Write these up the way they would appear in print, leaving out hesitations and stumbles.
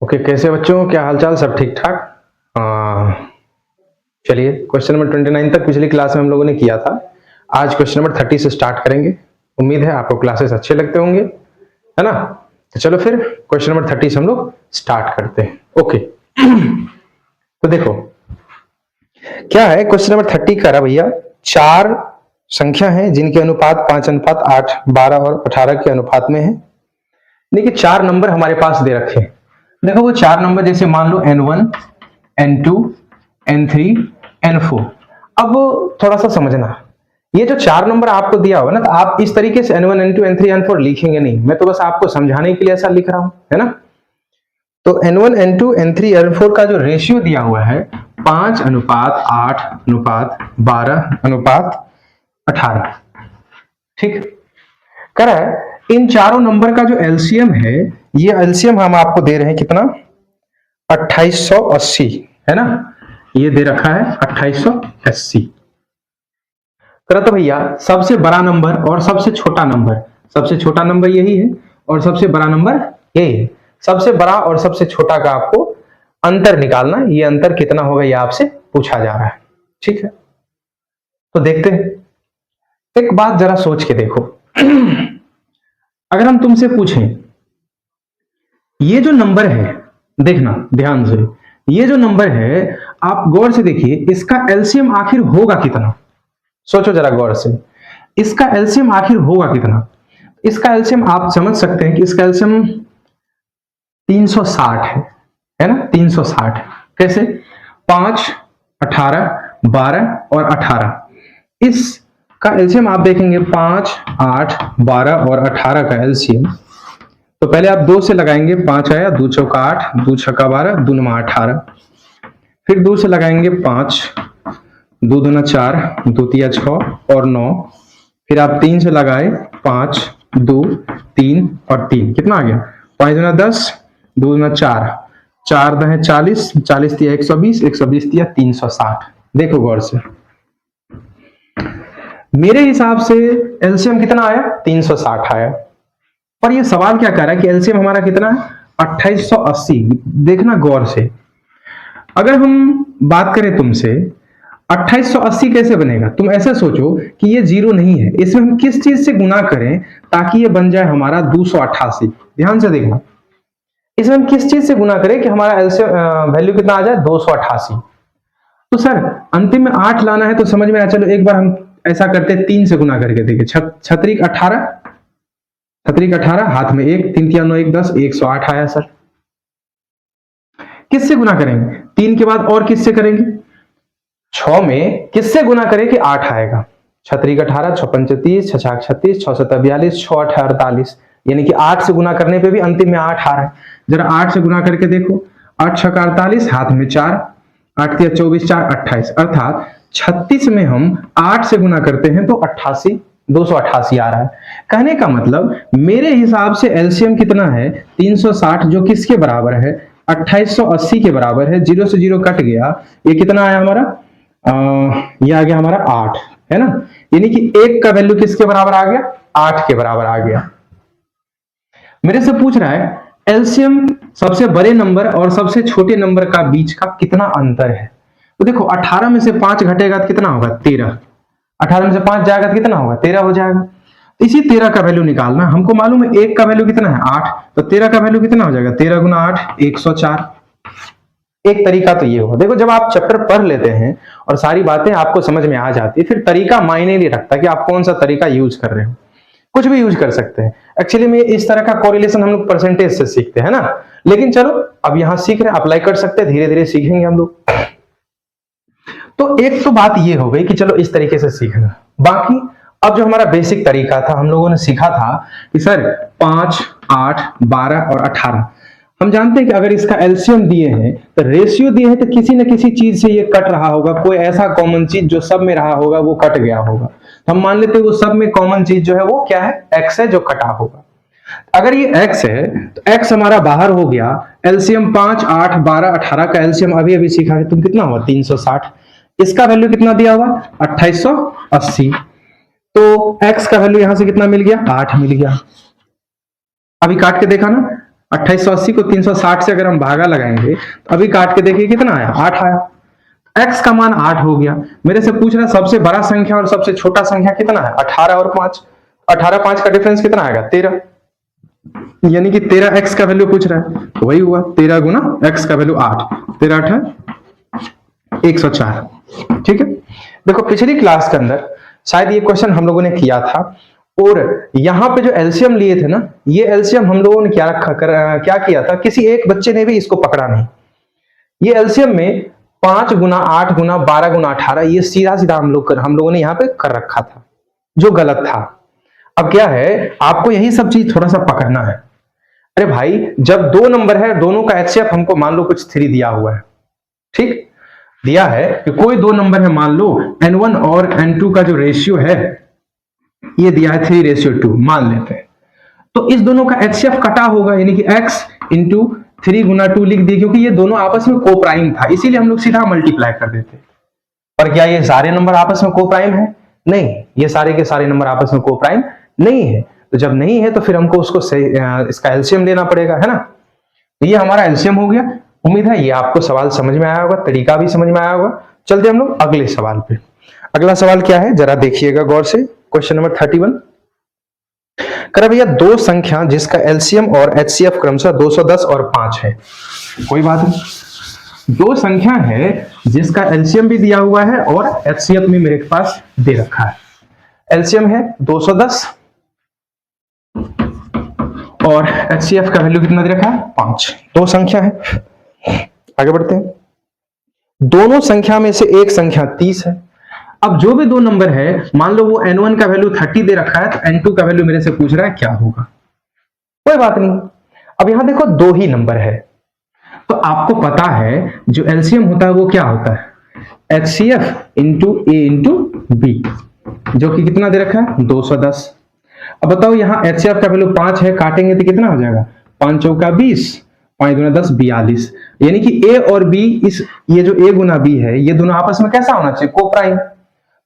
Okay, कैसे बच्चों, क्या हालचाल, सब ठीक ठाक। चलिए क्वेश्चन नंबर 29 तक पिछली क्लास में हम लोगों ने किया था। आज क्वेश्चन नंबर 30 से स्टार्ट करेंगे। उम्मीद है आपको क्लासेस अच्छे लगते होंगे, है ना। तो चलो फिर क्वेश्चन नंबर 30 से हम लोग स्टार्ट करते हैं। ओके तो देखो क्या है क्वेश्चन नंबर 30 का। भैया चार संख्या है जिनके अनुपात 5:8, 12 और 18 के अनुपात में है। देखिए चार नंबर हमारे पास दे रखे हैं। देखो वो चार नंबर जैसे मान लो n1, n2, n3, n4। अब थोड़ा सा समझना, ये जो चार नंबर आपको दिया होगा ना, तो आप इस तरीके से n1, n2, n3, n4 लिखेंगे नहीं। मैं तो बस आपको समझाने के लिए ऐसा लिख रहा हूं, है ना। तो n1, n2, n3, n4 का जो रेशियो दिया हुआ है 5:8:12:18। ठीक कर रहा है। इन चारों नंबर का जो एलसीएम है, ये एलसीएम हम आपको दे रहे हैं कितना, 2880, है ना। ये दे रखा है 2880। करा तो भैया सबसे बड़ा नंबर और सबसे छोटा नंबर, सबसे छोटा नंबर यही है और सबसे बड़ा नंबर यही है। सबसे बड़ा और सबसे छोटा का आपको अंतर निकालना, ये अंतर कितना होगा ये आपसे पूछा जा रहा है। ठीक है, तो देखते हैं। एक बात जरा सोच के देखो, अगर हम तुमसे पूछें ये जो नंबर है, देखना ध्यान से, ये जो नंबर है आप गौर से देखिए, इसका एलसीएम आखिर होगा कितना। सोचो जरा गौर से, इसका एलसीएम आखिर होगा कितना। इसका एलसीएम आप समझ सकते हैं कि इसका एलसीएम 360 है ना। 360 कैसे, 5, 18, 12 और 18। इसका एलसीएम आप देखेंगे 5, 8, 12 और 18 का एलसीएम। तो पहले आप 2 से लगाएंगे, 5 आया, 2 चौका 8, 2 छक्का 12, 2 नमा 18। फिर 2 से लगाएंगे 5, 2 दूना 4, 2 तिया 6 और 9। फिर आप 3 से लगाए, 5, 2, 3 और 3, कितना आ गया, 5 दूना 10, 2 दूना 4, 4 दहे 40, 40 तिया 120, 120 तिया 360। देखो गौर से, मेरे हिसाब से एलसीएम कितना आया, 360 आया। पर ये सवाल क्या कर रहा है कि एलसीएम हमारा कितना है, 2880। देखना गौर से, अगर हम बात करें तुमसे 2880 कैसे बनेगा, तुम ऐसे सोचो कि ये जीरो नहीं है, इसमें हम किस चीज से गुना करें ताकि ये बन जाए हमारा 288। ध्यान से देखना, इसमें हम किस चीज से गुना करें कि हमारा एलसीएम वैल्यू कितना आ जाए, 288। तो सर अंतिम में 8 लाना है तो समझ में आया, चलो एक बार हम ऐसा करते 3 से गुना करके देखिए। छतरी 18, छतरी 18, हाथ में 1, 3 तिया 9, 1 10, 108 आया सर। किससे गुना करेंगे, 3 के बाद और किससे करेंगे, 6 में किससे गुना करें कि 8 आएगा। छतरी 18, 6 पंच 30, 6 छाक 36, 6 7 42, 6 8 48, यानी कि 8 से गुना करने पे भी अंतिम में 8 आ रहा है। जरा 8 से गुना करके देखो, 8 छक 48, हाथ में 4, 8 तिया 24, 4 28, अर्थात 36 में हम 8 से गुना करते हैं तो 88, 288 आ रहा है। कहने का मतलब मेरे हिसाब से एलसीएम कितना है, 360, जो किसके बराबर है, 2880 के बराबर है। 0 से 0 कट गया, ये कितना आया हमारा, ये आ गया हमारा 8, है ना। यानी कि 1 का वैल्यू किसके बराबर आ गया, 8 के बराबर आ गया। मेरे से पूछ रहा है एलसीएम सबसे बड़े नंबर और सबसे छोटे नंबर का बीच का कितना अंतर है। तो देखो 18 में से 5 घटेगा तो कितना होगा, 13। 18 में से 5 जाएगा तो कितना होगा, 13 हो जाएगा। इसी 13 का वैल्यू निकालना, हमको मालूम है 1 का वैल्यू कितना है, 8, तो 13 का वैल्यू कितना हो जाएगा, 13 गुना 8, 104। एक तरीका तो ये होगा। देखो जब आप चैप्टर पढ़ लेते हैं और सारी बातें आपको समझ में आ जाती है, फिर तरीका मायने नहीं रखता कि आप कौन सा तरीका यूज कर रहे हो, कुछ भी यूज कर सकते हैं। एक्चुअली में इस तरह का कोरिलेशन हम लोग परसेंटेज से सीखते हैं ना, लेकिन चलो अब यहां सीख रहे हैं, अप्लाई कर सकते हैं, धीरे धीरे सीखेंगे हम लोग। तो एक तो बात ये हो गई कि चलो इस तरीके से सीखना। बाकी अब जो हमारा बेसिक तरीका था, हम लोगों ने सीखा था कि सर 5, 8, 12 और 18, हम जानते हैं कि अगर इसका एलसीएम दिए हैं तो रेशियो दिए हैं, तो किसी न किसी चीज से ये कट रहा होगा, कोई ऐसा कॉमन चीज जो सब में रहा होगा वो कट गया होगा। तो हम मान लेते हैं वो सब में कॉमन चीज जो है वो क्या है, एक्स है, जो कटा होगा। अगर ये एक्स है तो एक्स हमारा बाहर हो गया। एलसीएम 5, 8, 12, 18 का एलसीएम अभी अभी सीखा है, तुम कितना हुआ, 360। इसका वैल्यू कितना दिया हुआ, 2880। तो x का वैल्यू यहां से कितना मिल गया, 8 मिल गया। अभी काट के देखा ना, 2880 को 360 से अगर हम भागा लगाएंगे तो अभी काट के देखिए कितना आया, 8 आया। x का मान 8 हो गया। मेरे से पूछ रहा है सबसे बड़ा संख्या और सबसे छोटा संख्या कितना है, 18 और 5। 18 5 का डिफरेंस कितना आएगा, 13, यानी कि 13x का वैल्यू पूछ रहा है, तो वही हुआ 13 गुना x का वैल्यू 8, 13 8 104। ठीक है, देखो पिछली क्लास के अंदर शायद ये क्वेश्चन हम लोगों ने किया था, और यहां पे जो एलसीएम लिए थे ना, ये एलसीएम हम लोगों ने क्या किया था, किसी एक बच्चे ने भी इसको पकड़ा नहीं। ये एलसीएम में 5 गुना 8 गुना 12 गुना 18, ये सीधा सीधा हम लोगों ने यहाँ पे कर रखा था, जो गलत था। अब क्या है, आपको यही सब चीज थोड़ा सा पकड़ना है। अरे भाई, जब दो नंबर है, दोनों का एचसीएफ हमको मान लो कुछ 3 दिया हुआ है, ठीक दिया है कि कोई दो नंबर है, मान लो n1 और n2 का जो रेशियो है ये दिया है 3:2 मान लेते हैं, तो इस दोनों का एचसीएफ कटा होगा, यानी कि x इंटू 3 गुना 2 लिख दिए, क्योंकि ये दोनों आपस में को प्राइम था, इसीलिए हम लोग सीधा मल्टीप्लाई कर देते। पर क्या ये सारे नंबर आपस में को प्राइम है? नहीं, ये सारे के सारे नंबर आपस में को प्राइम नहीं है। तो जब नहीं है तो फिर हमको उसको इसका एलसीएम लेना पड़ेगा, है ना। तो ये हमारा एलसीएम हो गया। उम्मीद है ये आपको सवाल समझ में आया होगा, तरीका भी समझ में आया होगा। चलते हम लोग अगले सवाल पे। अगला सवाल क्या है, जरा देखिएगा गौर से। क्वेश्चन नंबर 31 करा भैया, दो संख्या जिसका एलसीएम और एचसीएफ क्रमशः 210 और 5 है। कोई बात नहीं, दो संख्या है जिसका एलसीएम भी दिया हुआ है और एचसीएफ भी मेरे पास दे रखा है। एलसीएम है 210 और एचसीएफ का वैल्यू कितना दे रखा है, 5। दो संख्या है, आगे बढ़ते हैं। दोनों संख्या में से एक संख्या 30 है। अब जो भी दो नंबर है, मान लो वो n1 का वैल्यू 30 दे रखा है, तो n2 का वैल्यू मेरे से पूछ रहा है क्या होगा। कोई बात नहीं, अब यहां देखो दो ही नंबर है, तो आपको पता है जो एलसीएम होता है वो क्या होता है, एचसीएफ इंटू ए इंटू बी, जो कि कितना दे रखा है, 210। अब बताओ यहाँ एचसीएफ का वैल्यू 5 है, काटेंगे तो कितना हो जाएगा, 5 चौका 20, 5 गुना 10 42, यानी कि ए और बी, ये जो ए गुना बी है, ये दोनों आपस में कैसा होना चाहिए, को प्राइम।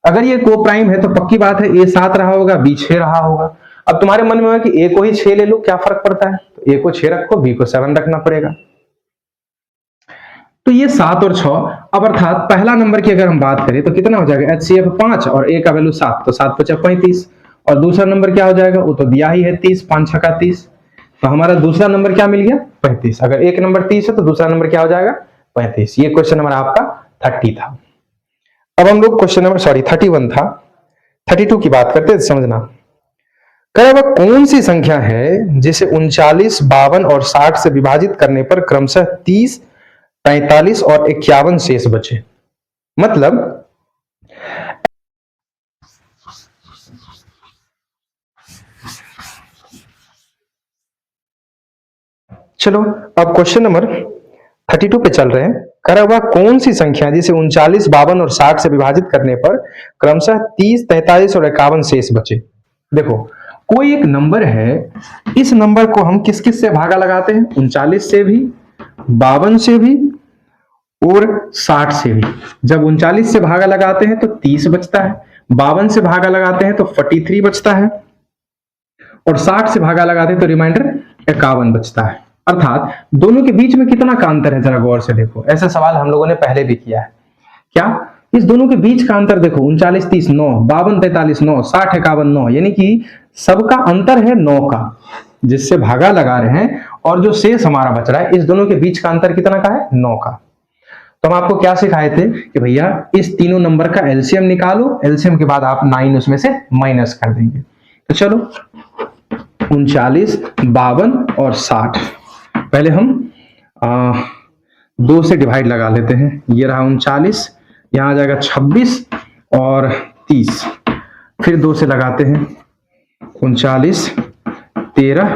अगर ये को प्राइम है तो पक्की बात है ए 7 रहा होगा, बी 6 रहा होगा। अब तुम्हारे मन में होगा कि ए को ही 6 ले लो, क्या फर्क पड़ता है, तो ए को 6 रखो, बी को 7 रखना पड़ेगा। तो ये 7 और 6, अब अर्थात पहला नंबर की अगर हम बात करें तो कितना हो जाएगा, एचसीएफ 5 और ए का वैल्यू 7, तो 7 5 35। और दूसरा नंबर क्या हो जाएगा, वो तो दिया ही है 30, 5 6 30, तो हमारा दूसरा नंबर क्या मिल गया, 35। अगर एक नंबर 30 है तो दूसरा नंबर क्या हो जाएगा, 35। ये क्वेश्चन नंबर आपका 30 था। अब हम लोग क्वेश्चन नंबर 31 था, 32 की बात करते हैं, समझना। कह वह कौन सी संख्या है जिसे 39, 52 और 60 से विभाजित करने पर क्रमशः 30, 43 और 51 शेष बचे। मतलब चलो अब क्वेश्चन नंबर 32 पे चल रहे हैं। करा हुआ कौन सी संख्या जिसे 39, 52 और 60 से विभाजित करने पर क्रमशः 30, 43 और 51 शेष बचे। देखो कोई एक नंबर है, इस नंबर को हम किस किस से भागा लगाते हैं, 39 से भी, 52 से भी और 60 से भी। जब 39 से भागा लगाते हैं तो 30 बचता है, 52 से भागा लगाते हैं तो 43 बचता है, और 60 से भागा लगाते हैं तो रिमाइंडर 51 बचता है। अर्थात दोनों के बीच में कितना का अंतर है, जरा गौर से देखो। ऐसा सवाल हम लोगों ने पहले भी किया है। क्या इस दोनों के बीच का अंतर देखो, 39 30 9, 52 43 9, 60 51 9, यानी कि सबका अंतर है 9 का, जिससे भागा लगा रहे हैं, और जो शेष हमारा बच रहा है, इस दोनों के बीच का अंतर कितना का है, 9 का। तो हम आपको क्या सिखाए थे कि भैया इस तीनों नंबर का एलसीएम निकालो, एलसीएम के बाद आप 9 उसमें से माइनस कर देंगे। तो चलो 39, 52 और 60, पहले हम 2 से डिवाइड लगा लेते हैं। ये रहा 39, यहां आ जाएगा 26 और 30, फिर 2 से लगाते हैं 39, 13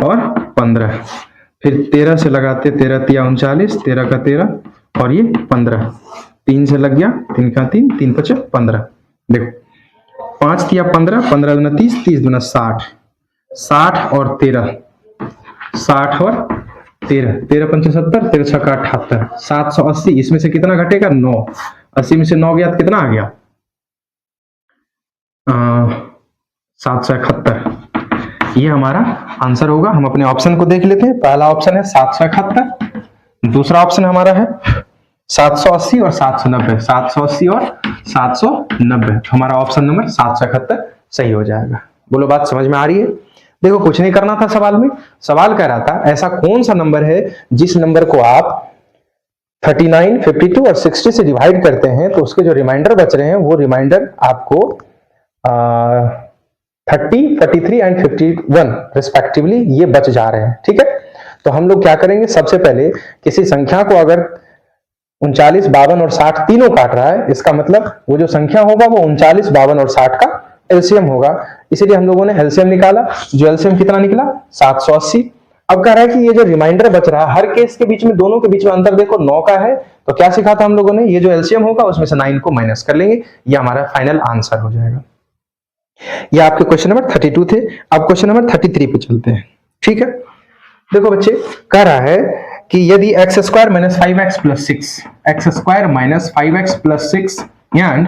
और 15, फिर 13 से लगाते, 13 तिया 39, 13 का 13 और ये 15, 3 से लग गया, 3 का 3, 3 5 15। देखो 5 तिया 15, 15 दूना 30, 30 दूना 60, 60 और 13, 60 और 13, 13 पंच 70, 13 छक्का 78, 780। इसमें से कितना घटेगा, 9। 80 में से 9 गया तो कितना आ गया, 771। ये हमारा आंसर होगा। हम अपने ऑप्शन को देख लेते हैं। पहला ऑप्शन है 771, दूसरा ऑप्शन हमारा है 780 और 790, 780 और 790। हमारा ऑप्शन नंबर 771 सही हो जाएगा। बोलो बात समझ में आ रही है? देखो कुछ नहीं करना था सवाल में। सवाल कह रहा था ऐसा कौन सा नंबर है जिस नंबर को आप 39, 52 और 60 से डिवाइड करते हैं तो उसके जो रिमाइंडर बच रहे हैं वो रिमाइंडर आपको 30, 43 एंड 51 रिस्पेक्टिवली ये बच जा रहे हैं। ठीक है, तो हम लोग क्या करेंगे, सबसे पहले किसी संख्या को अगर 39, 52 और 60 तीनों काट रहा है, इसका मतलब वो जो संख्या होगा वो 39, 52 और 60 का एलसीएम होगा। इसीलिए हम लोगों ने एलसीएम निकाला, जो एलसीएम कितना निकला 780। अब कह रहा है कि ये जो रिमाइंडर बच रहा है, हर केस के बीच में, दोनों के बीच में अंतर देखो 9 का है, तो क्या सीखा था हम लोगों ने, ये जो एलसीएम होगा उसमें से 9 को माइनस कर लेंगे, ये हमारा फाइनल आंसर हो जाएगा। ये आपके क्वेश्चन नंबर 32 थे। अब क्वेश्चन नंबर 33 पे चलते हैं। ठीक है, देखो बच्चे, कह रहा है कि यदि x square minus 5x plus 6, x square minus 5x plus 6 and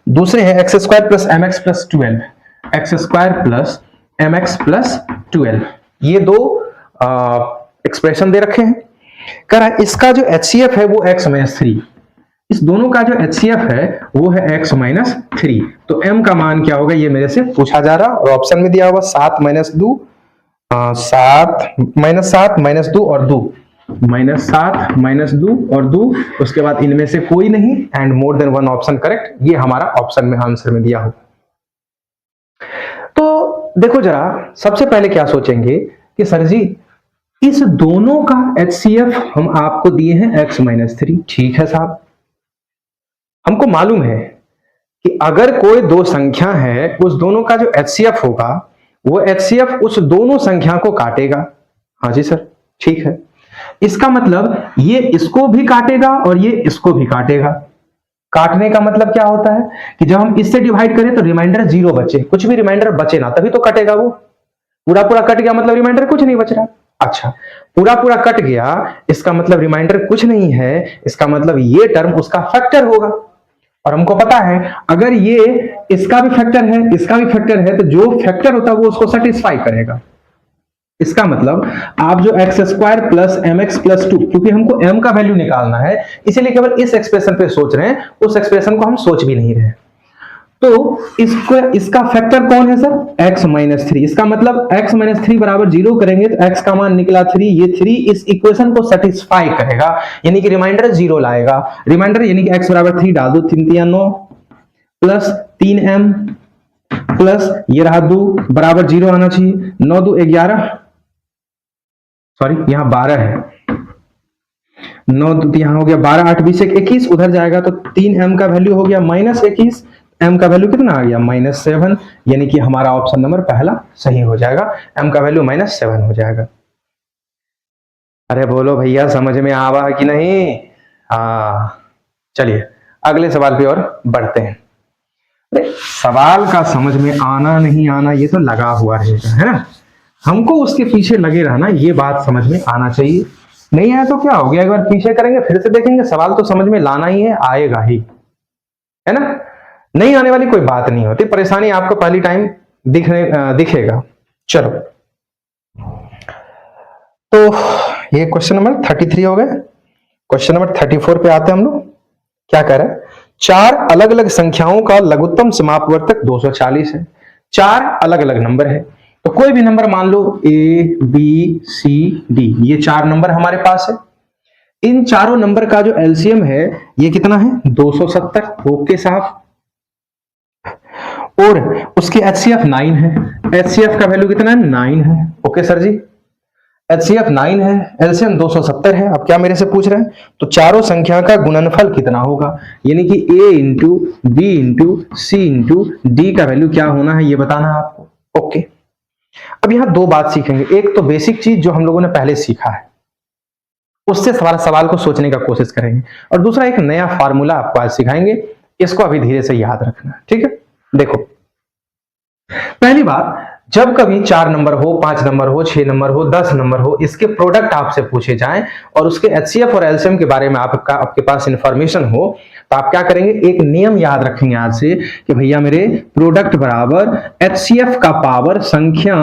दूसरे है x square plus mx plus 12, x square plus mx plus 12, ये दो एक्सप्रेशन दे रखे हैं। कह रहा है इसका जो HCF है वो x माइनस 3, इस दोनों का जो HCF है वो है x माइनस 3, तो m का मान क्या होगा ये मेरे से पूछा जा रहा, और ऑप्शन में दिया हुआ 7 माइनस 2, 7 माइनस 7 माइनस 2 और 2, माइनस 7 माइनस 2 और 2, उसके बाद इनमें से कोई नहीं and more than one option correct, ये हमारा ऑप्शन में आंसर में दिया होगा। तो देखो जरा, सबसे पहले क्या सोचेंगे कि सर जी इस दोनों का HCF हम आपको दिए हैं x माइनस 3, ठीक है साहब, हमको मालूम है कि अगर कोई दो संख्या है उस दोनों का जो HCF होगा वो HCF उस दोनों संख्या को काटेगा। हाँ जी सर, ठीक है, इसका मतलब ये इसको भी काटेगा और ये इसको भी काटेगा। काटने का मतलब क्या होता है कि जब हम इससे डिवाइड करें तो रिमाइंडर 0 बचे, कुछ भी रिमाइंडर बचे ना तभी तो कटेगा, वो पूरा पूरा कट गया मतलब रिमाइंडर कुछ नहीं बच रहा। अच्छा, पूरा पूरा कट गया इसका मतलब रिमाइंडर कुछ नहीं है, इसका मतलब ये टर्म उसका फैक्टर होगा, और हमको पता है अगर ये इसका भी फैक्टर है इसका भी फैक्टर है तो जो फैक्टर होता है वो उसको सेटिस्फाई करेगा। इसका मतलब आप जो x square plus m x plus 2, क्योंकि हमको m का वैल्यू निकालना है इसीलिए केवल इस एक्सप्रेशन पे सोच रहे हैं, उस एक्सप्रेशन को हम सोच भी नहीं रहे। तो इसको, इसका फैक्टर कौन है सर, x माइनस 3, इसका मतलब x माइनस 3 बराबर 0 करेंगे तो x का मान निकला 3, ये 3 इस इक्वेशन को सेटिस्फाई करेगा, यानी कि रिमाइंडर 0 लाएगा। रिमाइंडर यानी कि x बराबर 3 डाल दो, 3 3 9 प्लस 3m प्लस ये रहा 2 बराबर 0 आना चाहिए, 9 2 11, सॉरी यहां 12 है, 9 2 यहां हो गया 12, 8 20 21, उधर जाएगा तो 3m का वैल्यू हो गया माइनस 21, m का वैल्यू कितना आ गया माइनस 7, यानी कि हमारा ऑप्शन नंबर पहला सही हो जाएगा, m का वैल्यू माइनस 7 हो जाएगा। अरे बोलो भैया समझ में आवा कि नहीं? चलिए अगले सवाल पे और बढ़ते हैं। अरे सवाल का समझ में आना नहीं आना ये तो लगा हुआ रहेगा, है ना, हमको उसके पीछे लगे रहना, ये बात समझ में आना चाहिए। नहीं आया तो क्या हो गया, एक बार पीछे करेंगे फिर से देखेंगे, सवाल तो समझ में लाना ही है, आएगा ही, है ना, नहीं आने वाली कोई बात नहीं होती, परेशानी आपको पहली टाइम दिखेगा। चलो तो ये क्वेश्चन नंबर 33 हो गए। क्वेश्चन नंबर 34 पे आते हैं हम लोग। क्या कह रहा है, 4 अलग अलग संख्याओं का लघुत्तम समापवर्तक 240 है, 4 अलग अलग नंबर है, तो कोई भी नंबर मान लो A B C D, ये 4 नंबर हमारे पास है। इन चारों नंबर का जो एलसीएम है ये कितना है 270, ओके साहब, और उसके HCF 9 है, HCF का वैल्यू कितना है 9 है, ओके सर जी, HCF 9 है, एलसीएम 270 है। अब क्या मेरे से पूछ रहे हैं, तो चारों संख्या का गुणनफल कितना होगा, यानी कि A into B into C into D का वैल्यू क्या होना है ये बताना है आपको, ओके। अब यहां दो बात सीखेंगे, एक तो बेसिक चीज जो हम लोगों ने पहले सीखा है उससे सवाल को सोचने का कोशिश करेंगे, और दूसरा एक नया फार्मूला आपको आज सिखाएंगे, इसको अभी धीरे से याद रखना, ठीक है। देखो पहली बात, जब कभी 4 नंबर हो, 5 नंबर हो, 6 नंबर हो, 10 नंबर हो, इसके प्रोडक्ट आपसे पूछे जाएं और उसके HCF और LCM के बारे में आपके पास इंफॉर्मेशन हो, तो आप क्या करेंगे, एक नियम याद रखेंगे आज से कि भैया मेरे प्रोडक्ट बराबर HCF का पावर संख्या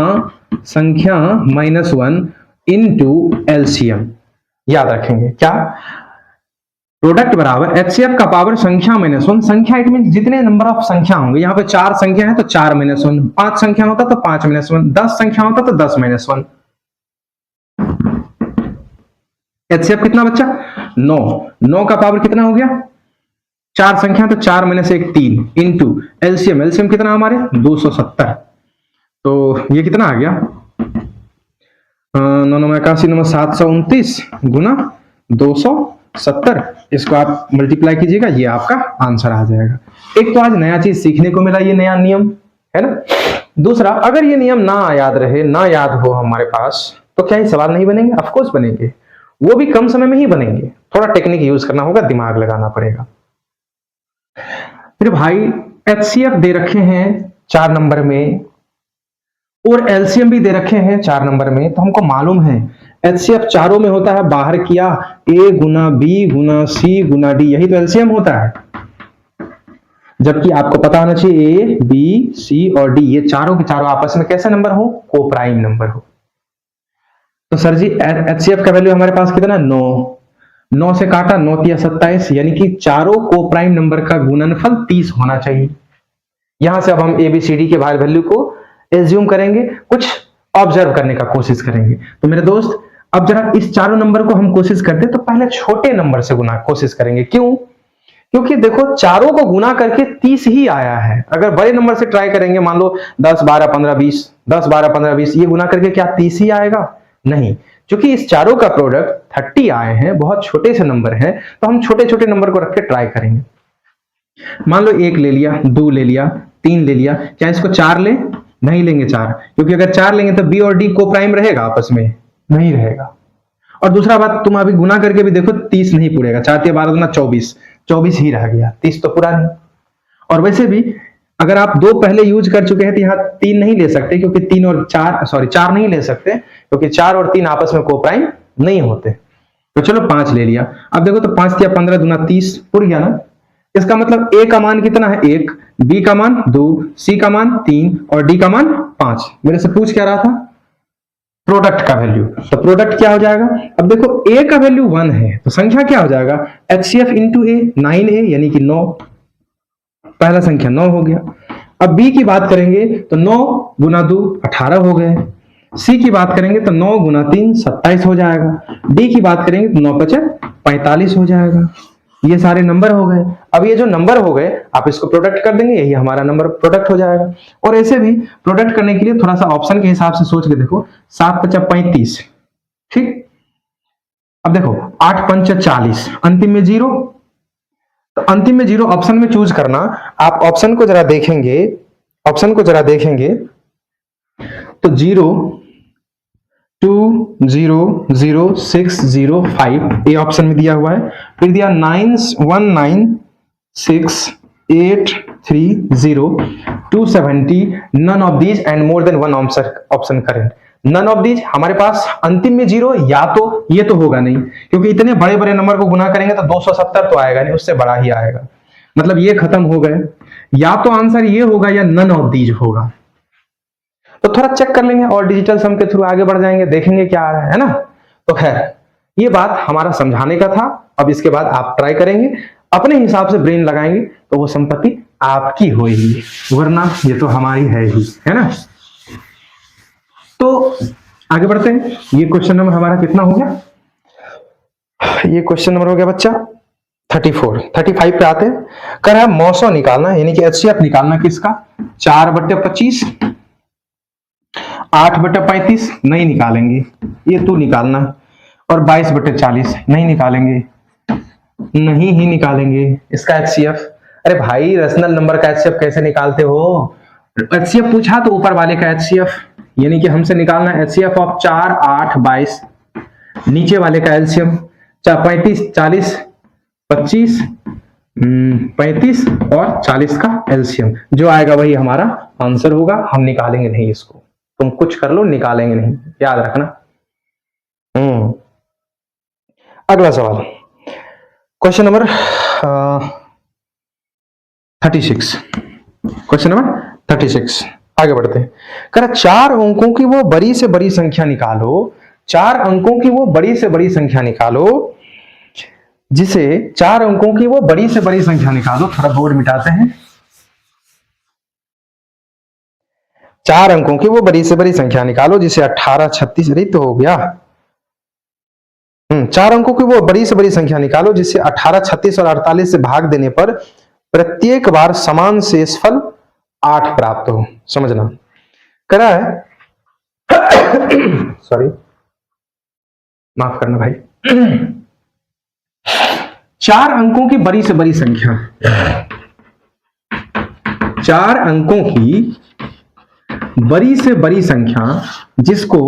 संख्या -1 इंटू एलसीएम। याद रखेंगे क्या, प्रोडक्ट बराबर एचसीएफ का पावर संख्या -1। संख्या इट मीन जितने नंबर ऑफ संख्या होंगे, यहाँ पे 4 संख्या है तो 4 -1, 5 संख्या होता तो 5 -1, 10 संख्या होता तो 10 -1। एचसीएफ कितना बच्चा 9, 9 का पावर कितना हो गया, 4 संख्या तो 4 -1 3 इंटू एलसीएम, एलसीएम कितना हमारे 270। तो ये कितना आ गया 9 9 81 9 729 गुना 270। इसको आप मल्टीप्लाई कीजिएगा, ये आपका आंसर आ जाएगा। एक तो आज नया चीज सीखने को मिला, ये नया नियम है ना। दूसरा, अगर ये नियम ना याद रहे, ना याद हो हमारे पास, तो क्या ये सवाल नहीं बनेंगे? ऑफ कोर्स बनेंगे, वो भी कम समय में ही बनेंगे। थोड़ा टेक्निक यूज करना होगा, दिमाग लगाना पड़ेगा। फिर भाई एचसीएफ दे रखे हैं 4 नंबर में और एलसीएम भी दे रखे हैं 4 नंबर में, तो हमको मालूम है एचसीएफ चारों में होता है, बाहर किया ए गुना बी गुना सी गुना डी, यही तो एलसीएम होता है। जबकि आपको पता होना चाहिए ए बी सी और डी ये चारों के चारों आपस में कैसे नंबर हो, को प्राइम नंबर हो। तो सर जी एचसीएफ का वैल्यू हमारे पास कितना 9, 9 से काटा 9 तिया 27, यानी कि चारों को प्राइम नंबर का गुणनफल 30 होना चाहिए। यहां से अब हम एबीसीडी के बाहर वैल्यू को एज्यूम करेंगे, कुछ ऑब्जर्व करने का कोशिश करेंगे। तो मेरे दोस्त अब जरा इस चारों नंबर को हम कोशिश करते तो पहले छोटे नंबर से गुना कोशिश करेंगे। क्यों? क्योंकि देखो चारों को गुना करके 30 ही आया है। अगर बड़े नंबर से ट्राई करेंगे, मान लो 10 12 15 20, 10 12 15 20, ये गुना करके क्या 30 ही आएगा? नहीं, क्योंकि इस चारों का प्रोडक्ट 30 आए हैं, बहुत छोटे से नंबर हैं, तो हम छोटे छोटे नंबर को रख के ट्राई करेंगे। मान लो 1 ले लिया, 2 ले लिया, 3 ले लिया, क्या इसको 4 ले? नहीं लेंगे 4, क्योंकि अगर 4 लेंगे तो बी और डी को प्राइम रहेगा आपस में, नहीं रहेगा। और दूसरा बात, तुम अभी गुना करके भी देखो 30 नहीं पूरेगा, 4 तिया 12 गुना 24, 24 ही रह गया, 30 तो पूरा नहीं। और वैसे भी अगर आप 2 पहले यूज कर चुके हैं तो यहाँ 3 नहीं ले सकते, क्योंकि 3 और 4 सॉरी 4 नहीं ले सकते, क्योंकि 4 और 3 आपस में को प्राइम नहीं होते। तो चलो 5 ले लिया। अब देखो तो 5 तिया 15 गुना 30 पूर गया ना। इसका मतलब ए का मान कितना है 1, बी का मान 2, सी का मान 3 और डी का मान 5। मेरे से पूछ क्या रहा था? प्रोडक्ट का वैल्यू। तो प्रोडक्ट क्या हो जाएगा? अब देखो ए का वैल्यू 1 है, तो संख्या क्या हो जाएगा एचसीएफ इंटू ए, 9a यानी कि 9, पहला संख्या 9 हो गया। अब बी की बात करेंगे तो 9 गुना 2 18 हो गए। सी की बात करेंगे तो 9 गुना 3 27 हो जाएगा। डी की बात करेंगे तो 9 5 45 हो जाएगा। ये सारे नंबर हो गए। अब ये जो नंबर हो गए आप इसको प्रोडक्ट कर देंगे, यही हमारा नंबर प्रोडक्ट हो जाएगा। और ऐसे भी प्रोडक्ट करने के लिए थोड़ा सा ऑप्शन के हिसाब से सोच के देखो, 7 5 35, ठीक। अब देखो 8 5 40, अंतिम में 0, तो अंतिम में 0 ऑप्शन में चूज करना। आप ऑप्शन को जरा देखेंगे, ऑप्शन को जरा देखेंगे तो 0 2 0 0 6 0 5 ए ऑप्शन में दिया हुआ है। फिर दिया 9 1 9 6 8 3 0 270, none of these and more than one option करें। नन ऑफ दीज हमारे पास अंतिम में 0, या तो ये तो होगा नहीं, क्योंकि इतने बड़े बड़े नंबर को गुना करेंगे तो 270 तो आएगा नहीं, उससे बड़ा ही आएगा, मतलब ये खत्म हो गए। या तो आंसर ये होगा या नन ऑफ दीज होगा। तो थोड़ा चेक कर लेंगे और डिजिटल सम के थ्रू आगे बढ़ जाएंगे, देखेंगे क्या आ रहा है ना। तो खैर ये बात हमारा समझाने का था। अब इसके बाद आप ट्राई करेंगे, अपने हिसाब से ब्रेन लगाएंगे तो वो संपत्ति आपकी होगी, वरना ये तो हमारी है ही, है ना। तो आगे बढ़ते हैं। ये क्वेश्चन नंबर हमारा कितना हो गया? ये क्वेश्चन नंबर हो गया बच्चा 34। 35 पे आते हैं। कर है मौसो निकालना, यानी कि एचसीएफ निकालना किसका? 4/25, 8/35 नहीं निकालेंगे, ये तू निकालना। और 22/40 नहीं निकालेंगे, नहीं ही निकालेंगे इसका एचसीएफ। अरे भाई रैशनल नंबर का एचसीएफ कैसे निकालते हो? एचसीएफ पूछा तो ऊपर वाले का एचसीएफ, यानी कि हमसे निकालना एचसीएफ ऑफ 4 8 22, नीचे वाले का एलसीएम 35 40 25 35 और 40 का एलसीएम, जो आएगा वही हमारा आंसर होगा। हम निकालेंगे नहीं इसको, तुम कुछ कर लो, निकालेंगे नहीं, याद रखना। अगला सवाल, क्वेश्चन नंबर 36। Question number 36। आगे बढ़ते हैं। कह रहा 4 अंकों की वो बड़ी से बड़ी संख्या निकालो, 4 अंकों की वो बड़ी से बड़ी संख्या निकालो जिसे 4 अंकों की वो बड़ी से बड़ी संख्या निकालो। थोड़ा बोर्ड मिटाते हैं। 4 अंकों की वो बड़ी से बड़ी संख्या निकालो जिसे 18, 36 अरे तो हो गया। 4 अंकों की वो बड़ी से बड़ी संख्या निकालो जिसे 18, 36 और 48 से भाग देने पर प्रत्येक बार समान शेषफल 8 प्राप्त हो। समझना करा है सॉरी माफ करना भाई। 4 अंकों की बड़ी से बड़ी संख्या, 4 अंकों की बड़ी से बड़ी संख्या जिसको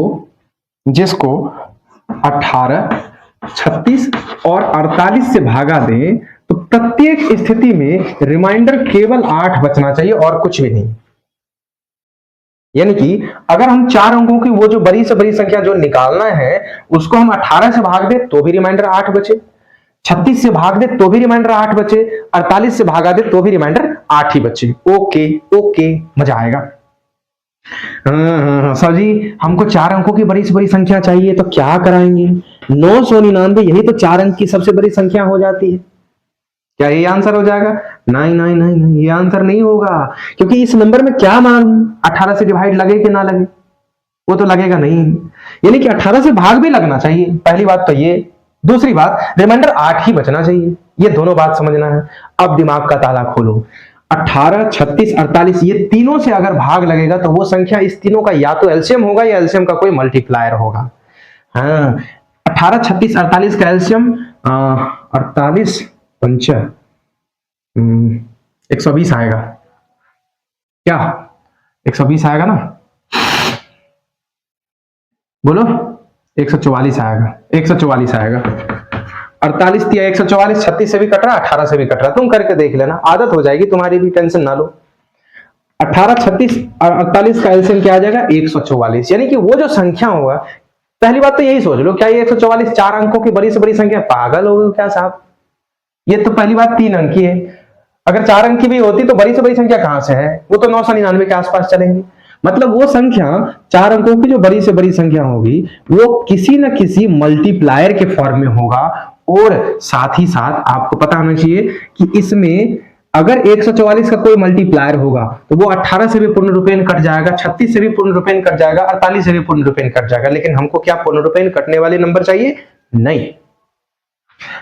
18, 36 और 48 से भागा दें तो प्रत्येक स्थिति में रिमाइंडर केवल 8 बचना चाहिए और कुछ भी नहीं। यानी कि अगर हम 4 अंकों की वो जो बड़ी से बड़ी संख्या जो निकालना है उसको हम 18 से भाग दे तो भी रिमाइंडर 8 बचे, 36 से भाग दे तो भी रिमाइंडर 8 बचे, 48 से भागा दे तो भी रिमाइंडर 8 ही बचे। ओके ओके, मजा आएगा। सर जी हमको 4 अंकों की बड़ी से बड़ी संख्या चाहिए तो क्या कराएंगे? 999 यही तो 4 अंक की सबसे बड़ी संख्या हो जाती है। क्या ये आंसर हो जाएगा? नहीं नहीं नहीं नहीं, ये आंसर नहीं होगा, क्योंकि इस नंबर में क्या मान 18 से डिवाइड लगे कि ना लगे? वो तो लगेगा नहीं। यानी कि 18 से भाग भी लगना चाहिए, पहली बात तो ये। दूसरी बात रिमाइंडर 8 ही बचना चाहिए। ये दोनों बात समझना है। अब दिमाग का ताला खोलो। 18, 36, 48 ये तीनों से अगर भाग लगेगा तो वो संख्या इस तीनों का या तो एलसीएम होगा या एलसीएम का कोई मल्टीप्लायर होगा। हाँ, 18, 36, 48 का एलसीएम 48 पंच 120 आएगा। क्या 120 आएगा ना? बोलो 144 आएगा। 144 आएगा। 48 या 144, 36 से भी कट रहा, 18 से भी कट रहा। तुम करके देख लेना, आदत हो जाएगी तुम्हारी भी, टेंशन ना लो। 18, 36 और 48 का एलसीएम क्या आ जाएगा? 144। यानी कि वो जो संख्या होगा, पहली बात तो यही सोच लो, क्या ये 144 4 अंकों की बड़ी से बड़ी संख्या? पागल हो गए क्या साहब? ये तो पहली बात 3 अंक की है। अगर 4 अंक की भी होती तो बड़ी से बड़ी संख्या कहां से है? वो तो 999 के आसपास चलेंगे। मतलब वो संख्या 4 अंकों की जो बड़ी से बड़ी संख्या होगी वो किसी न किसी मल्टीप्लायर के फॉर्म में होगा। और साथ ही साथ आपको पता होना चाहिए कि इसमें अगर 144 का कोई मल्टीप्लायर होगा तो वो 18 से भी पूर्ण रूपेण कट जाएगा, 36 से भी पूर्ण रूपेण कट जाएगा, 48 से भी पूर्ण रूपेण कट जाएगा। लेकिन हमको क्या पूर्ण रूपेण कटने वाले नंबर चाहिए? नहीं,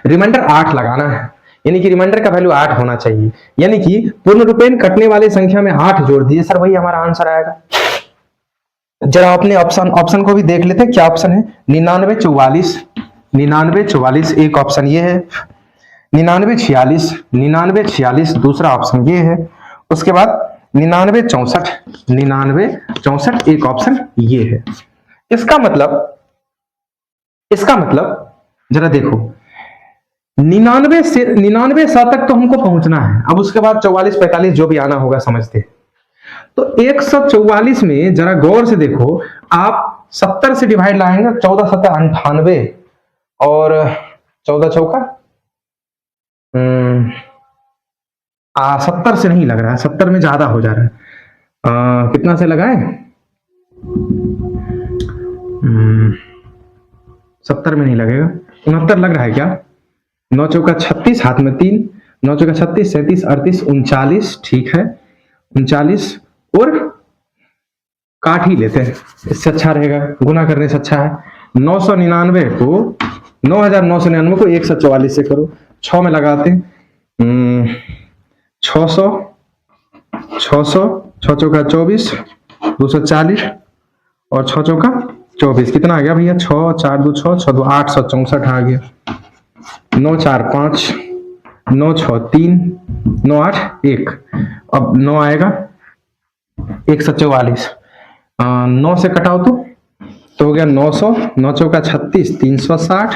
रिमाइंडर 8 लगाना है। यानी कि रिमाइंडर का वैल्यू 8 होना चाहिए। यानी कि पूर्ण रूपेण कटने वाले संख्या में 8 जोड़ दिए सर, वही हमारा आंसर आएगा। जरा अपने ऑप्शन को भी देख लेते हैं, क्या ऑप्शन है? 99, 44, 99, 44 एक ऑप्शन ये है। 99, 46, 99, 46 दूसरा ऑप्शन ये है। उसके बाद 99, 64, 99, 64 एक ऑप्शन ये है। इसका मतलब जरा देखो, 99 से 99 100 तक तो हमको पहुंचना है। अब उसके बाद 44, 45 जो भी आना होगा समझते हैं। तो 144 में जरा गौर से देखो, आप 70 से डिवाइड लाएंगे, 14 7 98 और 14 चौका 70 से नहीं लग रहा है, 70 में ज्यादा हो जा रहा है। कितना से लगाए? 70 में नहीं लगेगा, 69 लग रहा है क्या? 9 चौका 36, हाथ में 3, 9 चौका 36, 37, 38, 39, ठीक है 39। और काट ही लेते हैं, इससे अच्छा रहेगा, गुना करने से अच्छा है। 999 को 9999 को 144 से करो, 6 में लगाते हैं 600, 600, 6 चौका 24, 240 और 6 चौका 24, कितना आ गया भैया? 6 4 2 6 6 2 864 आ गया। 9 4 5, 9 6 3, 9 8 1, अब 9 आएगा 144। 9 से कटाओ तो हो गया 900, 9 चौका 36, 360,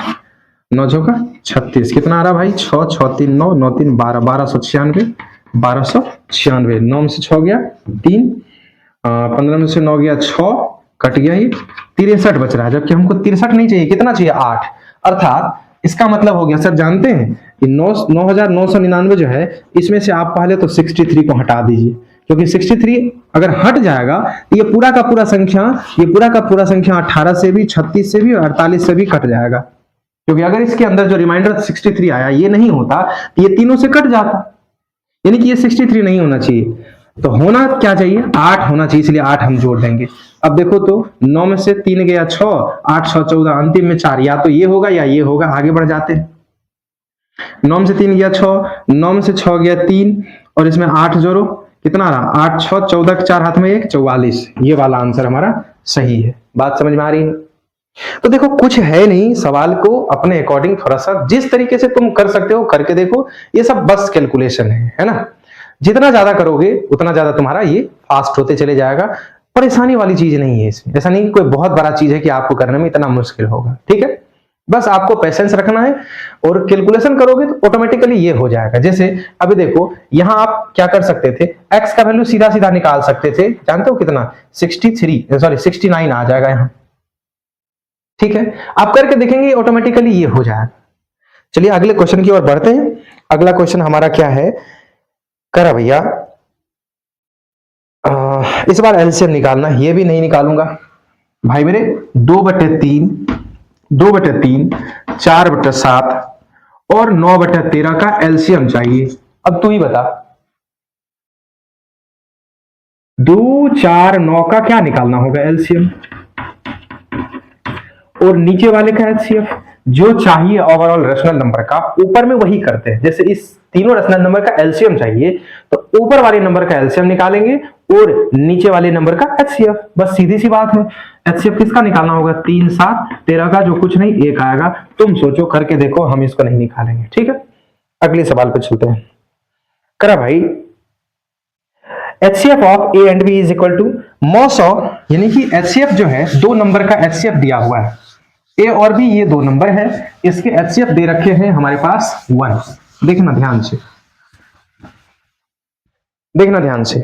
9 चौका 36, कितना आ रहा भाई? 6 6 3 9, 9 3 12, 1296, 1296। 9 में से 6 गया 3, 15 में से 9 गया 6, कट गया ये 63 बच रहा है, जबकि हमको 63 नहीं चाहिए, कितना चाहिए? 8। अर्थात इसका मतलब हो गया सर, जानते हैं कि 9999 जो है इसमें से आप पहले तो 63 को हटा दीजिए, क्योंकि 63 अगर हट जाएगा तो ये पूरा का पूरा संख्या 18 से भी, 36 से भी और 48 से भी कट जाएगा। क्योंकि अगर इसके अंदर जो रिमाइंडर 63 आया ये नहीं होता तो ये तीनों से कट जाता, यानी कि ये 63 नहीं होना चाहिए। तो होना क्या चाहिए, 8 होना चाहिए, इसलिए 8 हम जोड़ देंगे। अब देखो तो 9 में से 3 गया 6, 8 6 14, अंतिम में 4, या तो ये होगा या ये होगा। आगे बढ़ जाते हैं। 9 में से 3 गया 6, 9 में से 6 गया 3 और इसमें 8 जोड़ो, कितना रहा, 8 6 14, 4 हाथ में 1, 44। ये वाला आंसर हमारा सही है। बात समझ में आ रही है? तो देखो कुछ है नहीं, सवाल को अपने अकॉर्डिंग थोड़ा सा जिस तरीके से तुम कर सकते हो करके देखो। ये सब बस कैलकुलेशन है ना। जितना ज्यादा करोगे उतना ज्यादा तुम्हारा ये फास्ट होते चले जाएगा। परेशानी वाली चीज नहीं है इसमें, ऐसा नहीं कि कोई बहुत बड़ा चीज है कि आपको करने में इतना मुश्किल होगा। ठीक है, बस आपको पेशेंस रखना है और कैलकुलेशन करोगे तो ऑटोमेटिकली ये हो जाएगा। जैसे अभी देखो यहां आप क्या कर सकते थे, x का वैल्यू सीधा सीधा निकाल सकते थे, जानते हो कितना, 69 आ जाएगा यहां। ठीक है, आप करके देखेंगे ऑटोमेटिकली ये हो जाएगा। चलिए अगले क्वेश्चन की ओर बढ़ते हैं। अगला क्वेश्चन हमारा क्या है, करा भैया, इस बार एलसीएम निकालना। ये भी नहीं निकालूंगा भाई मेरे। 2/3, 2/3, 4/7 और 9/13 का एलसीएम चाहिए। अब तू ही बता, 2 4 9 का क्या निकालना होगा एलसीएम, और नीचे वाले का एचसीएफ। जो चाहिए ओवरऑल रेशनल नंबर का, ऊपर में वही करते हैं। जैसे इस तीनों रेशनल नंबर का एलसीएम चाहिए तो ऊपर वाले नंबर का एलसीएम निकालेंगे और नीचे वाले नंबर का एचसीएफ। बस सीधी सी बात है। एचसीएफ किसका निकालना होगा, 3 7 13 का, जो कुछ नहीं 1 आएगा। तुम सोचो करके देखो, हम इसको नहीं निकालेंगे। ठीक है, अगले सवाल पे चलते हैं। करा भाई, HCF of a and b is equal to मॉस ऑफ, यानी कि एचसीएफ जो है 2 नंबर का एचसीएफ दिया हुआ है, ए और बी ये 2 नंबर है, इसके एचसीएफ दे रखे हैं हमारे पास 1। देखना ध्यान से, देखना ध्यान से।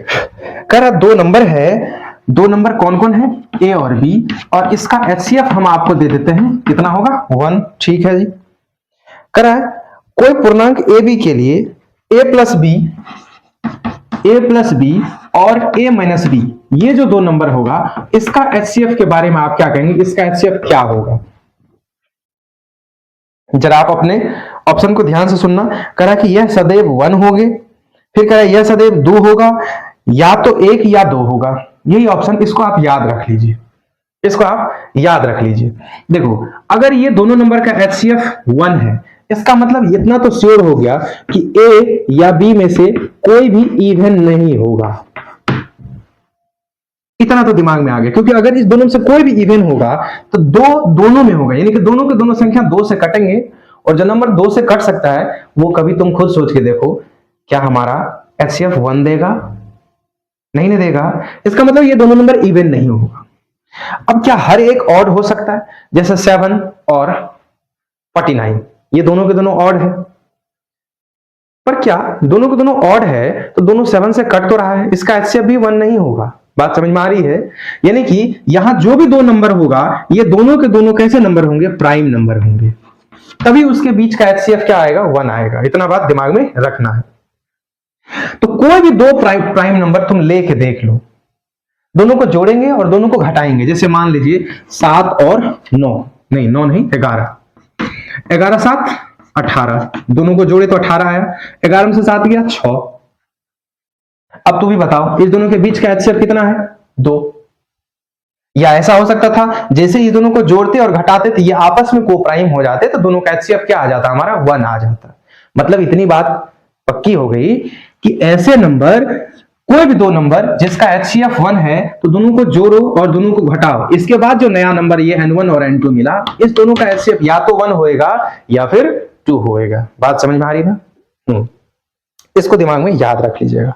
कह रहा 2 नंबर है, 2 नंबर कौन कौन है, ए और बी, और इसका एचसीएफ हम आपको दे देते हैं, कितना होगा 1। ठीक है जी। कह रहा है कोई पूर्णांक ए बी के लिए ए प्लस बी और ए माइनस बी, ये जो 2 नंबर होगा इसका एचसीएफ के बारे में आप क्या कहेंगे, इसका एचसीएफ क्या होगा। जरा आप अपने ऑप्शन को ध्यान से सुनना। करा कि यह सदैव 1 होंगे, फिर कह रहा यह सदैव 2 होगा, या तो 1 या 2 होगा। यही ऑप्शन, इसको आप याद रख लीजिए, इसको आप याद रख लीजिए। देखो अगर ये दोनों नंबर का एचसीएफ 1 है, इसका मतलब इतना तो श्योर हो गया कि ए या बी में से कोई भी इवन नहीं होगा। इतना तो दिमाग में आ गया, क्योंकि अगर इस दोनों में से कोई भी इवन होगा तो दोनों में होगा, यानी कि दोनों के दोनों संख्या 2 से कटेंगे, और जो नंबर 2 से कट सकता है वो कभी तुम खुद सोच के देखो, क्या हमारा एचसीएफ 1 देगा, नहीं देगा। इसका मतलब ये दोनों नंबर इवन नहीं होगा। अब क्या हर एक ऑड हो सकता है, जैसे 7 और 49, ये दोनों के दोनों ऑड है, पर क्या दोनों के दोनों ऑड है तो दोनों 7 से कट तो रहा है, इसका एचसीएफ भी 1 नहीं होगा। बात समझ में आ रही है? यानी कि यहां जो भी 2 नंबर होगा ये दोनों के दोनों कैसे नंबर होंगे, प्राइम नंबर होंगे, तभी उसके बीच का एचसीएफ क्या आएगा, 1 आएगा। इतना बात दिमाग में रखना है। तो कोई भी 2 प्राइम नंबर तुम लेके देख लो, दोनों को जोड़ेंगे और दोनों को घटाएंगे। जैसे मान लीजिए 7 और 9, नहीं 9 नहीं 11, 11 7 18, दोनों को जोड़े तो 18 आया, 11 में से 7 गया 6। अब तू भी बताओ इस दोनों के बीच का एचसीएफ कितना है, 2। या ऐसा हो सकता था जैसे इस दोनों को जोड़ते और घटाते थे ये आपस में कोप्राइम हो जाते, तो दोनों का एचसीएफ क्या आ जाता, हमारा 1 आ जाता। मतलब इतनी बात पक्की हो गई कि ऐसे नंबर, कोई भी 2 नंबर जिसका एचसीएफ 1 है तो दोनों को जोड़ो और दोनों को घटाओ, इसके बाद जो नया नंबर ये n1 और n2 मिला, इस दोनों का एचसीएफ या तो 1 होएगा या फिर 2 होएगा। बात समझ में आ रही ना? इसको दिमाग में याद रख लीजिएगा।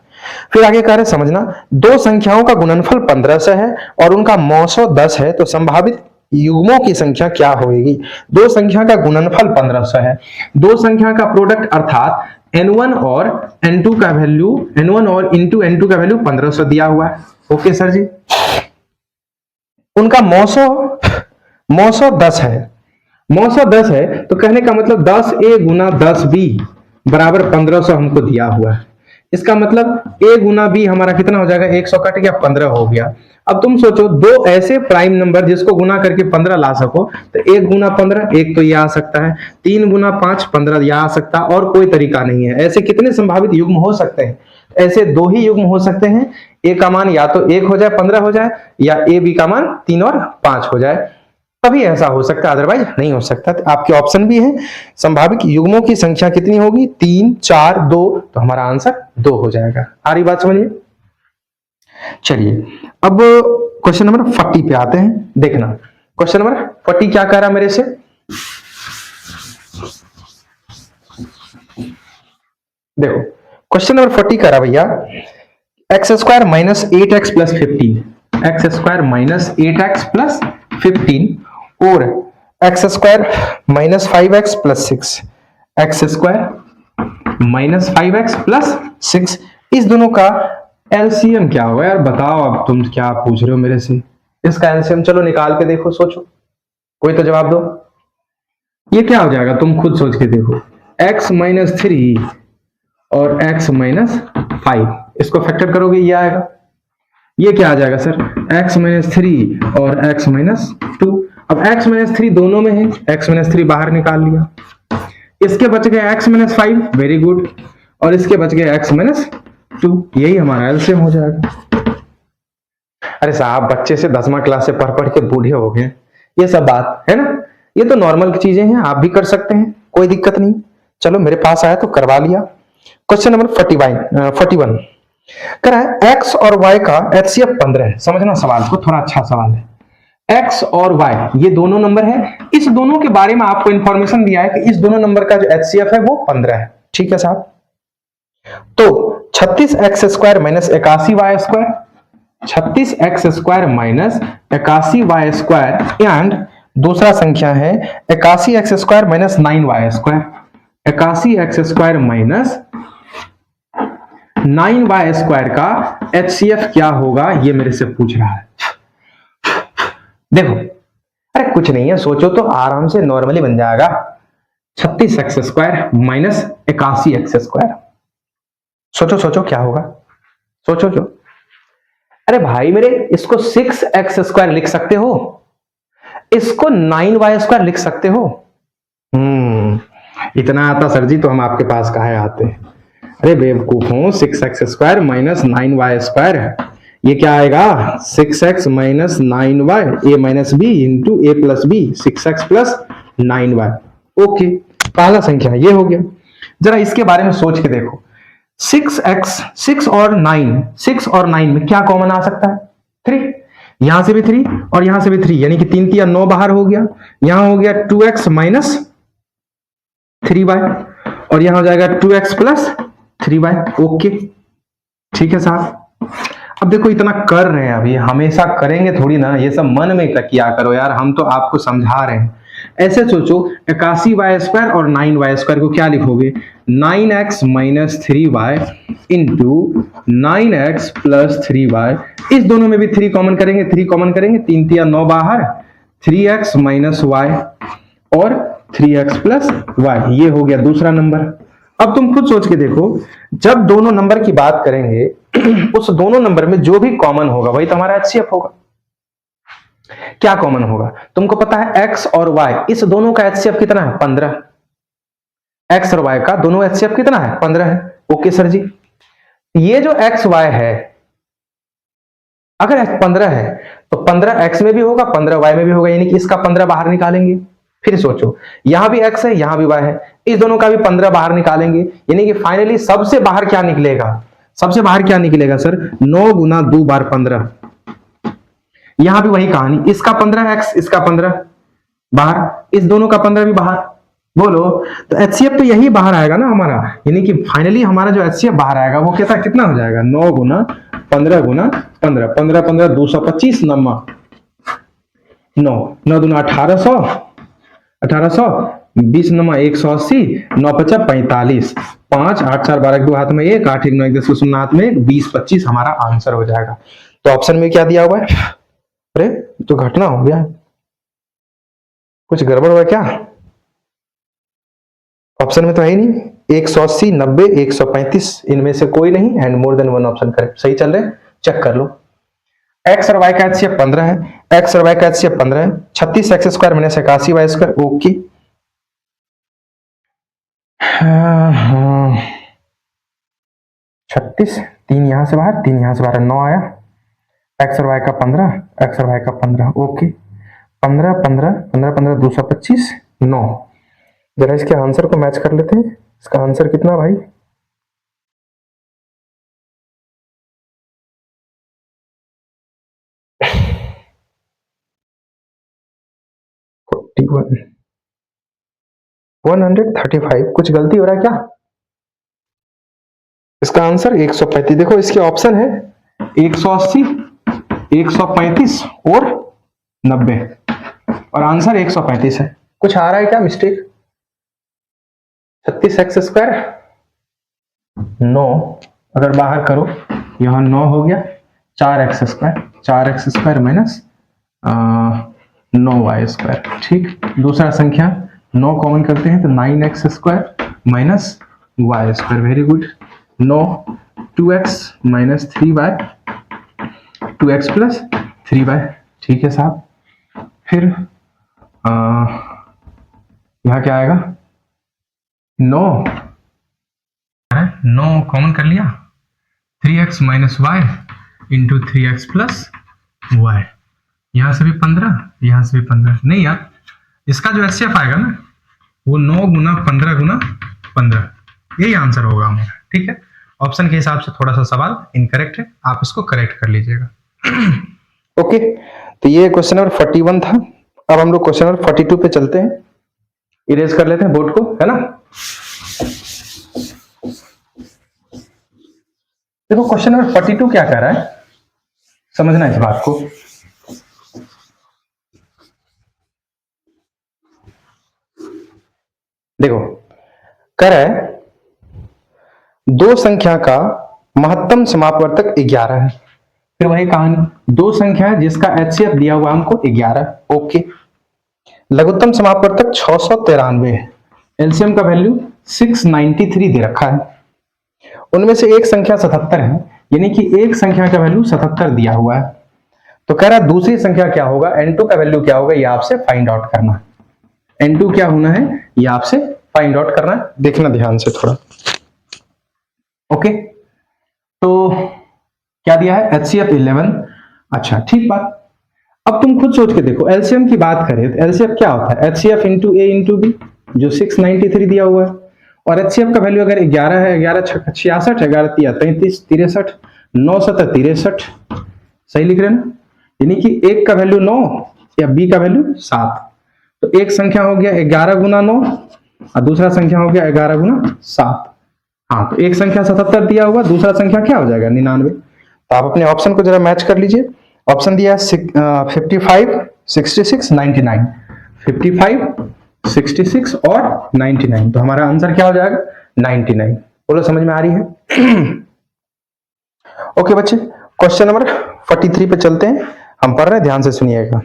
फिर आगे कह रहे समझना, 2 संख्याओं का गुणनफल 1500 है और उनका मौसो 10 है, तो संभावित युग्मों की संख्या क्या होगी। 2 संख्या का गुणनफल 1500 है, 2 संख्या का प्रोडक्ट अर्थात n1 और n2 का वैल्यू, n1 और इंटू n2 का वैल्यू 1500 दिया हुआ है। ओके सर जी। उनका मौसो 10 है, मौसो 10 है तो कहने का मतलब 10a गुना 10b बराबर 1500 हमको दिया हुआ है। इसका मतलब a गुना b हमारा कितना हो जाएगा, 100 कट गया 15 हो गया। अब तुम सोचो दो ऐसे प्राइम नंबर जिसको गुना करके 15 ला सको, तो 1 गुना 15, एक तो ये आ सकता है, 3 गुना 5 15 यह आ सकता है, और कोई तरीका नहीं है। ऐसे कितने संभावित युग्म हो सकते हैं? ऐसे दो ही युग्म हो सकते हैं, a का मान या तो 1 हो जाए 15 हो जाए, या a b का मान 3 और 5 हो जाए, तभी ऐसा हो सकता है, अदरवाइज नहीं हो सकता। तो आपके ऑप्शन भी है, संभावित युग्मों की संख्या कितनी होगी, 3 4 2, तो हमारा आंसर 2 हो जाएगा। आ रही बात समझिए? चलिए अब क्वेश्चन नंबर 40 पे आते हैं। देखना क्वेश्चन नंबर 40 क्या कह रहा है मेरे से। देखो क्वेश्चन नंबर 40 कह रहा भैया, x square minus 8x plus 15, x square minus 8x plus 15 और x square minus 5x plus 6, x square minus 5x plus 6, इस दोनों का एलसीएम क्या होगा यार? बताओ, अब तुम क्या पूछ रहे हो मेरे से? इसका एलसीएम चलो निकाल के देखो, सोचो, कोई तो जवाब दो। ये क्या हो जाएगा तुम खुद सोच के देखो, x माइनस 3 और x माइनस 5, इसको फैक्टर करोगे ये आएगा। ये क्या आ जाएगा सर, x माइनस 3 और x माइनस 2। अब x माइनस 3 दोनों में है, x माइनस 3 बाहर निकाल लिया, इसके बच गए x माइनस 5, वेरी गुड, और इसके बच गए x माइनस 2, यही हमारा एलसीएम हो जाएगा। अरे साहब बच्चे से 10वां क्लास से पढ़ पढ़ के बूढ़े हो गए, ये सब बात है ना, ये तो नॉर्मल चीजें हैं, आप भी कर सकते हैं, कोई दिक्कत नहीं। चलो मेरे पास आया तो करवा लिया। क्वेश्चन नंबर 41 कह रहा है x और y का एचसीएफ 15 है। समझना सवाल को, थोड़ा अच्छा सवाल है। x और y ये दोनों नंबर है, इस दोनों के बारे में आपको इंफॉर्मेशन दिया है कि इस दोनों नंबर का जो एचसीएफ है वो 15 है। ठीक है साहब, तो 36x square minus 81y square, 36x square minus 81y square, and दूसरा संख्या है 81x square minus 9y square, 81x square minus 9y square का एचसीएफ क्या होगा, ये मेरे से पूछ रहा है। देखो अरे कुछ नहीं है, सोचो तो आराम से नॉर्मली बन जाएगा, 36x square minus 81x square. सोचो सोचो क्या होगा, सोचो जो। अरे भाई मेरे, इसको 6x स्क्वायर लिख सकते हो, इसको 9y स्क्वायर लिख सकते हो। इतना आता सर जी तो हम आपके पास काहे आते। अरे बेवकूफों, 6x square minus 9y square है, ये क्या आएगा 6x minus 9y, a minus b into a plus b, 6x plus 9y। Okay, पहला संख्या ये हो गया। जरा इसके बारे में सोच के देखो, 6x, 6 और 9 में क्या कॉमन आ सकता है, 3, यहां से भी 3 और यहां से भी 3, यानी कि 3 3 9 बाहर हो गया, यहां हो गया 2x माइनस 3y और यहां हो जाएगा 2x प्लस 3y। ओके ठीक है साहब। अब देखो इतना कर रहे हैं, अभी हमेशा करेंगे थोड़ी ना, ये सब मन में किया करो यार, हम तो आपको समझा रहे हैं। ऐसे सोचो 81y स्क्वायर और 9y स्क्वायर को क्या लिखोगे, 9x minus 3y into 9x plus 3y, इस दोनों में भी 3 कॉमन करेंगे, 3 कॉमन करेंगे, 3 3 9 बाहर, 3x माइनस y और 3x प्लस y, ये हो गया दूसरा नंबर। अब तुम खुद सोच के देखो, जब दोनों नंबर की बात करेंगे उस दोनों नंबर में जो भी कॉमन होगा वही तुम्हारा एचसीएफ होगा। क्या कॉमन होगा, तुमको पता है x और y, इस दोनों का एचसीएफ कितना है, 15। x और y का दोनों एचसीएफ कितना है, 15 है। ओके सर जी, ये जो x y है, अगर 15 है तो 15 x में भी होगा, 15 y में भी होगा, यानी कि इसका 15 बाहर निकालेंगे। फिर सोचो यहां भी x है यहां भी y है, इस दोनों का भी 15 बाहर निकालेंगे, यानी कि फाइनली सबसे बाहर क्या निकलेगा, सबसे बाहर क्या निकलेगा सर, 9 गुना 2 बार 15। यहां भी वही कहानी, इसका 15x, इसका 15 बाहर, इस दोनों का 15 भी बाहर। बोलो तो एचसीएफ तो यही बाहर आएगा ना हमारा, यानी कि फाइनली हमारा जो एचसीएफ बाहर आएगा वो कितना हो जाएगा, 9 गुना 15 गुना 15, 15 15 225 नमा 9 9 दूना 1800, 1800 20 नमा 180, 9 50 45, 5 8 4 12 2 हाथ में 1, 8 1 9 1 10 शून्य हाथ में 1, 20 25 हमारा आंसर हो जाएगा। तो ऑप्शन में क्या दिया हुआ है, अरे तो घटना हो गया, कुछ गड़बड़ हुआ क्या, ऑप्शन में तो है ही नहीं। 180, 90, 135, इनमें से कोई नहीं and more than one option correct. सही चल रहे हैं, चेक कर लो। एक्स और वाई का एचसीएफ 15 है, एक्स और वाई का एचसीएफ 15 है, 36 x square minus 81 y square, okay. 36, 3 यहां से बाहर, 3 यहां से बाहर, 9 आया। एक्स और वाई का 15, एक्स और वाई का 15, ओके। 15 15 15 15 225, 9। जरा इसके आंसर को मैच कर लेते हैं। इसका आंसर कितना भाई? वन 135, कुछ गलती हो रहा है क्या? इसका आंसर 135। देखो इसके ऑप्शन है 180, 135 और 90 और आंसर 135 है। कुछ आ रहा है क्या मिस्टेक? 36 एक्स स्क्वायर 9, अगर बाहर करो यहां 9 हो गया, 4 x square minus 9 y square, ठीक। दूसरा संख्या 9 कॉमन करते हैं तो 9 x square minus y square, very good. 9 2x minus 3y, 2x plus 3y, ठीक है साहब। फिर यहाँ क्या आएगा? 9 कॉमन कर लिया, 3x minus y into 3x plus y, यहां से भी 15, यहां से भी 15। नहीं यार, इसका जो एचसीएफ आएगा ना वो 9 गुना 15 गुना 15, यही आंसर होगा हमारा, ठीक है। ऑप्शन के हिसाब से थोड़ा सा सवाल इनकरेक्ट है, आप इसको करेक्ट कर लीजिएगा। ओके, तो ये क्वेश्चन नंबर 41 था। अब हम लोग क्वेश्चन नंबर 42 पे चलते हैं। इरेज कर लेते हैं बोर्ड को, है ना। देखो क्वेश्चन नंबर 42 क्या कह रहा है, समझना इस बात को। देखो कह रहा है दो संख्या का महत्तम समापवर्तक 11 है। फिर वही कहानी, दो संख्या है जिसका एचसीएफ दिया हुआ हमको 11, ओके। लघुत्तम समापवर्तक 693 है, एलसीएम का वैल्यू 693 दे रखा है। उनमें से एक संख्या 77 है, यानी कि एक संख्या का वैल्यू 77 दिया हुआ है। तो कह रहा है दूसरी संख्या क्या होगा, n2 का वैल्यू क्या होगा, ये आपसे फाइंड आउट करना। n2 क्या होना है, ये आपसे फाइंड आउट करना है, देखना ध्यान से थोड़ा। ओके, तो क्या दिया है, एचसीएफ 11। अच्छा ठीक बात। अब तुम खुद सोच के देखो, एलसीएम की बात करें तो एलसीएफ क्या होता है, एचसीएफ इंटू ए इंटू बी, जो 693 दिया हुआ है। और एचसीएफ का वैल्यू अगर 11 है, 11 66, 11 33, 63, 9 7 63, सही लिख रहे हैं ना। यानी कि एक का वैल्यू 9 या बी का वैल्यू 7। तो एक संख्या हो गया 11 गुना 9 और दूसरा संख्या हो गया 11 गुना 7। हाँ, तो एक संख्या 77 दिया हुआ, दूसरा संख्या क्या हो जाएगा 99। तो आप अपने ऑप्शन को जरा मैच कर लीजिए। ऑप्शन दिया 55 66 99, 55 66 और 99, तो हमारा आंसर क्या हो जाएगा 99। बोलो समझ में आ रही है? ओके बच्चे, क्वेश्चन नंबर 43 पे चलते हैं। हम पढ़ रहे हैं, ध्यान से सुनिएगा।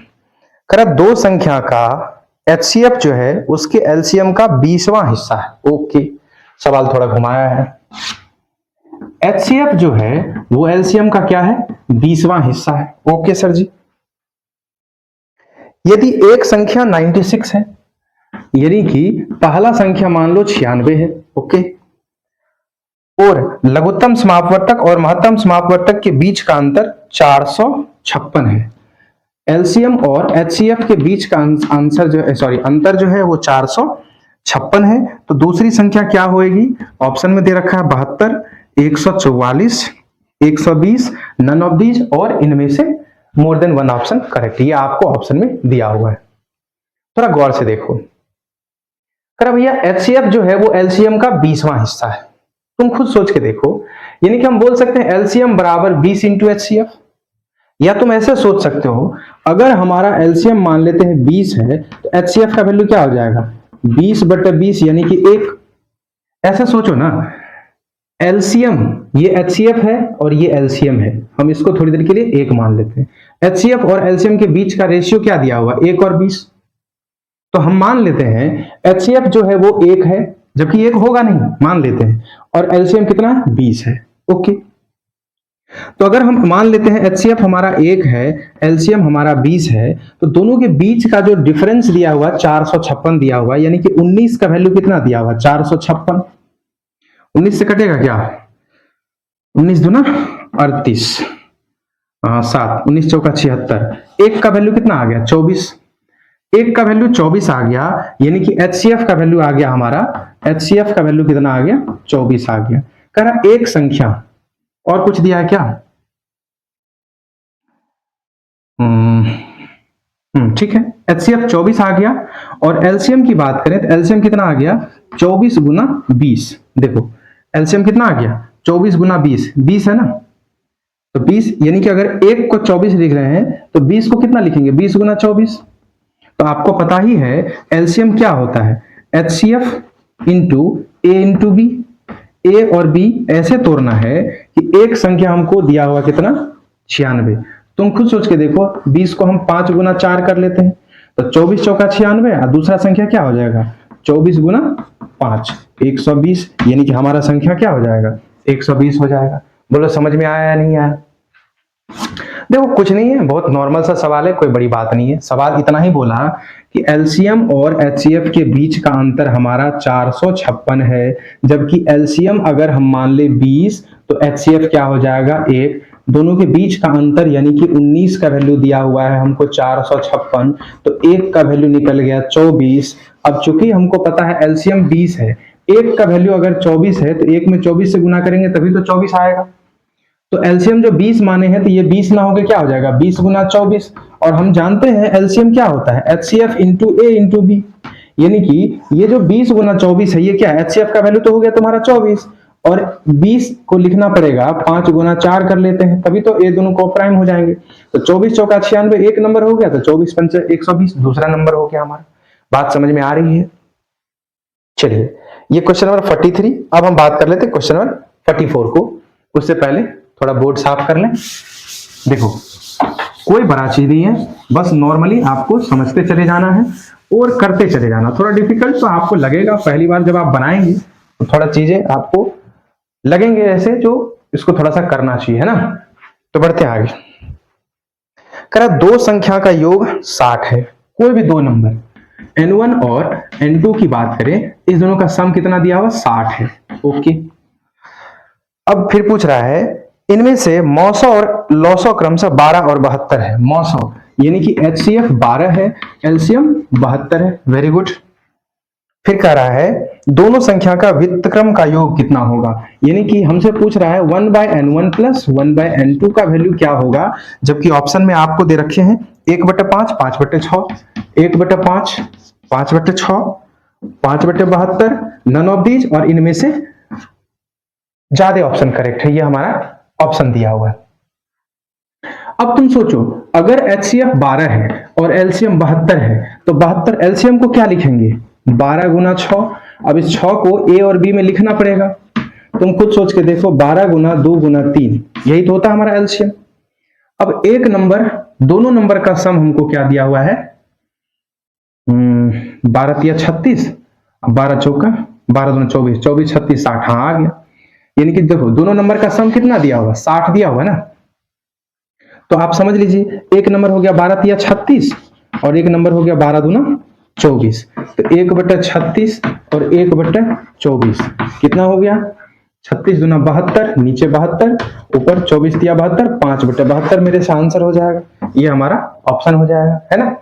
करा दो संख्या का एचसीएफ जो है उसके एलसीएम का 20वां हिस्सा है, ओके। सवाल थोड़ा घुमाया है। एचसीएफ जो है वो एलसीएम का क्या है, 20वां हिस्सा है, ओके सर जी। यदि एक संख्या 96 है, यानी कि पहला संख्या मान लो 96 है, ओके। और लघुत्तम समापवर्तक और महत्तम समापवर्तक के बीच का अंतर 456 है। एलसीएम और एचसीएफ के बीच का आंसर जो है, सॉरी अंतर जो है वो 456 है। तो दूसरी संख्या क्या होगी, ऑप्शन में दे रखा है 72, 144, 120, नन ऑफ दीज, और इनमें से मोर देन वन ऑप्शन करेक्ट। ये आपको ऑप्शन में दिया हुआ है, थोड़ा गौर से देखो। कर भैया एचसीएफ जो है वो एलसीएम का 20वां हिस्सा है। तुम खुद सोच के देखो, यानी कि हम बोल सकते हैं एलसीएम बराबर 20 इंटू एचसीएफ, या तुम ऐसे सोच सकते हो अगर हमारा एलसीएम मान लेते हैं 20 है तो एचसीएफ का वैल्यू क्या हो जाएगा 20/20, यानी कि 1। ऐसा सोचो ना, एलसीएम ये एचसीएफ है और ये एलसीएम है, हम इसको थोड़ी देर के लिए 1 मान लेते हैं। एचसीएफ और एलसीएम के बीच का रेशियो क्या दिया हुआ 1 और 20, तो हम मान लेते हैं एचसीएफ जो है वो 1 है जबकि एक होगा नहीं, मान लेते हैं, और एलसीएम कितना है 20 है। ओके, तो अगर हम मान लेते हैं एचसीएफ हमारा 1 है, एलसीएम हमारा 20 है, तो दोनों के बीच का जो डिफरेंस दिया हुआ 456 दिया हुआ, यानी कि 19 का वैल्यू कितना दिया हुआ 456। 19 से कटेगा क्या, 19 दूना 38, 7, 19 चौका 76, एक का वैल्यू कितना आ गया 24, एक का वैल्यू 24 आ गया, यानी कि एचसीएफ का वैल्यू आ गया हमारा, एचसीएफ का वैल्यू कितना आ गया 24 आ गया। कह रहा एक संख्या और कुछ दिया है क्या, ठीक है, एचसीएफ 24 आ गया, और एलसीएम की बात करें तो एलसीएम कितना आ गया 24 गुना 20। देखो एलसीएम कितना आ गया 24 गुना 20, 20 है ना, तो 20 यानी कि अगर एक को 24 लिख रहे हैं तो 20 को कितना लिखेंगे 20 गुना 24। तो आपको पता ही है एलसीएम क्या होता है, एचसीएफ इंटू ए इंटू बी। ए और बी ऐसे तोड़ना है कि एक संख्या हमको दिया हुआ कितना 96। तुम खुद सोच के देखो, 20 को हम 5 गुना 4 कर लेते हैं तो 24 चौका 96, और दूसरा संख्या क्या हो जाएगा 24 गुना 5, 120, यानी कि हमारा संख्या क्या हो जाएगा 120 हो जाएगा। बोलो समझ में आया या नहीं आया। देखो कुछ नहीं है, बहुत नॉर्मल सा सवाल है, कोई बड़ी बात नहीं है। सवाल इतना ही बोला कि एलसीएम और एचसीएफ के बीच का अंतर हमारा 456 है, जबकि एलसीएम अगर हम मान ले 20 तो एचसीएफ क्या हो जाएगा 1। दोनों के बीच का अंतर यानी कि 19 का वैल्यू दिया हुआ है हमको 456, तो एक का वैल्यू निकल गया 24। अब चूंकि हमको पता है एलसीएम 20 है, एक का वैल्यू अगर 24 है तो एक में 24 से गुना करेंगे तभी तो 24 आएगा। तो एलसीएम जो 20 माने हैं तो ये 20 ना होकर क्या हो जाएगा 20 गुना 24, और हम जानते हैं एलसीएम क्या होता है एचसीएफ इंटू ए इंटू बी, यानी कि ये जो 20 गुना 24 है ये क्या है एचसीएफ का वैल्यू तो हो गया तुम्हारा 24, और 20 को लिखना पड़ेगा 5 गुना 4 कर लेते हैं तभी तो ये दोनों को प्राइम हो जाएंगे। तो 24 चौका 96 एक नंबर हो गया, तो 24 पंचे 120 दूसरा नंबर हो गया हमारा। बात समझ में आ रही है। चलिए ये क्वेश्चन नंबर 43। अब हम बात कर लेते हैं क्वेश्चन नंबर 44 को। उससे पहले थोड़ा बोर्ड साफ कर लें। देखो कोई बड़ा चीज नहीं है, बस नॉर्मली आपको समझते चले जाना है और करते चले जाना। थोड़ा डिफिकल्ट तो आपको लगेगा पहली बार जब आप बनाएंगे, तो थोड़ा चीजें आपको लगेंगे ऐसे जो इसको थोड़ा सा करना चाहिए, है ना। तो बढ़ते हैं आगे। करा दो संख्या का योग 60 है, कोई भी दो नंबर n1 और n2 की बात करें, इस दोनों का सम कितना दिया हुआ 60 है। ओके, अब फिर पूछ रहा है इनमें से मौसो और लौसो क्रमशः 12 और 72 है। मौसो यानी कि एचसीएफ 12 है, एलसीएम 72 है। Very good. फिर कह रहा है दोनों संख्या का व्युत्क्रम का योग कितना होगा, यानी कि हमसे पूछ रहा है 1/n1 प्लस 1/n2 का वैल्यू क्या होगा, जबकि ऑप्शन में आपको दे रखे हैं 1/5, 5/6, 1/5, 5/6, 5/72, नन ऑफ दीज, और इनमें से ज्यादा ऑप्शन करेक्ट है, ये हमारा ऑप्शन दिया हुआ है। अब तुम सोचो अगर एचसीएफ 12 है और एलसीएम 72 है, तो 72 एलसीएम को क्या लिखेंगे 12 गुना 6। अब इस 6 को ए और बी में लिखना पड़ेगा। तुम खुद सोच के देखो 12 गुना 2 गुना 3, यही तो होता हमारा एलसीएम। अब एक नंबर दोनों नंबर का सम हमको क्या दिया हुआ है 12 तिया 36, 12 चौका 12 दूना 24, 24 36 60, हाँ आ गया। यानी कि देखो दोनों नंबर का सम कितना दिया हुआ 60 दिया हुआ ना। तो आप समझ लीजिए एक नंबर हो गया 12 तिया 36 और एक नंबर हो गया 12 दूना 24। तो 1/36 और 1/24 कितना हो गया 36 दूना 72, नीचे 72, ऊपर 24 तिया 72, 5/72 मेरे से आंसर हो जाएगा। ये हमारा ऑप्शन हो जाएगा, है ना।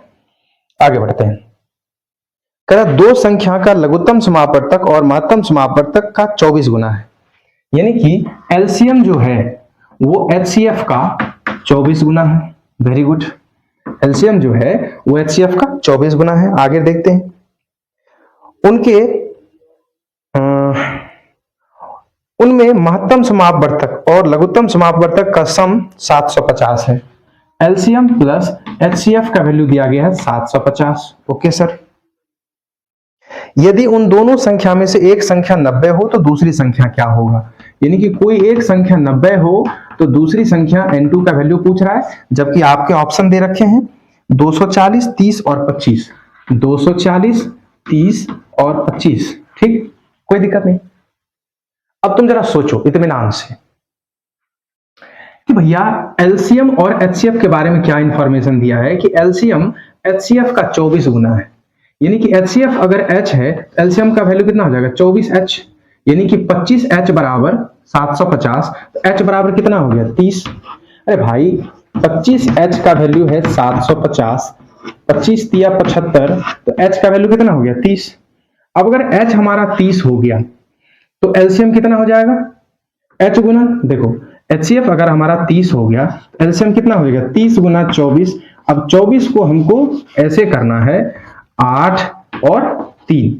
आगे बढ़ते हैं। कह दो संख्या का लघुत्तम समापवर्तक और महत्तम समापवर्तक का 24 गुना है, यानी कि एलसीएम जो है वो एचसीएफ का 24 गुना है। Very good. एलसीएम जो है वो एचसीएफ का 24 गुना है। आगे देखते हैं उनमें महत्तम समापवर्तक और लघुत्तम समापवर्तक का सम 750 है। एलसीएम प्लस एचसीएफ का वैल्यू दिया गया है 750। Okay sir. यदि उन दोनों संख्या में से एक संख्या 90 हो तो दूसरी संख्या क्या होगा, यानी कि कोई एक संख्या 90 हो तो दूसरी संख्या n2 का वैल्यू पूछ रहा है, जबकि आपके ऑप्शन दे रखे हैं 240, 30 और 25। 240, 30 और 25। ठीक, कोई दिक्कत नहीं। अब तुम जरा सोचो इत्मीनान से कि भैया एलसीएम और एचसीएफ के बारे में क्या इंफॉर्मेशन दिया है कि एलसीएम एचसीएफ का 24 गुना है, यानी कि एचसीएफ अगर H है, एलसीएम का वैल्यू कितना हो जाएगा 24H, यानी कि 25H बराबर 750, तो H बराबर कितना हो गया 30। अरे भाई 25H का वैल्यू है 750, 25 तिया 75, तो H का वैल्यू कितना हो गया 30। अब अगर H हमारा 30 हो गया तो एलसीएम कितना हो जाएगा H गुना, देखो एचसीएफ अगर हमारा 30 हो गया तो एलसीएम कितना हो जाएगा 30 गुना 24। अब 24 को हमको ऐसे करना है 8 और 3,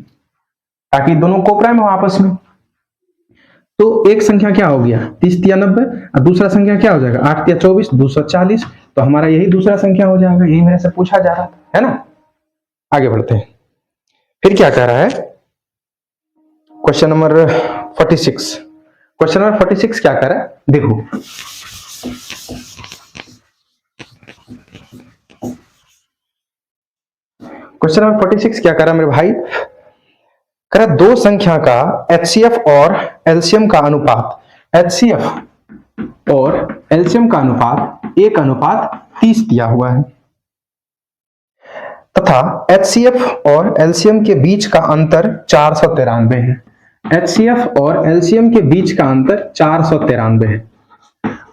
ताकि दोनों कोपरा में हो आपस में। तो एक संख्या क्या हो गया 30 तिया 90, और दूसरा संख्या क्या हो जाएगा 8 तिया 24, 240। तो हमारा यही दूसरा संख्या हो जाएगा, यही मेरे से पूछा जा रहा था, है ना। आगे बढ़ते हैं, फिर क्या कह रहा है क्वेश्चन नंबर 46। क्वेश्चन नंबर 46 क्या कर रहा है देखो, क्वेश्चन नंबर 46 क्या कर रहा है मेरे भाई, कह रहा दो संख्या का एचसीएफ और एलसीएम का अनुपात, एचसीएफ और एलसीएम का अनुपात 1:30 दिया हुआ है, तथा एचसीएफ और एलसीएम के बीच का अंतर 493 है। एचसीएफ और एलसीएम के बीच का अंतर 493 है।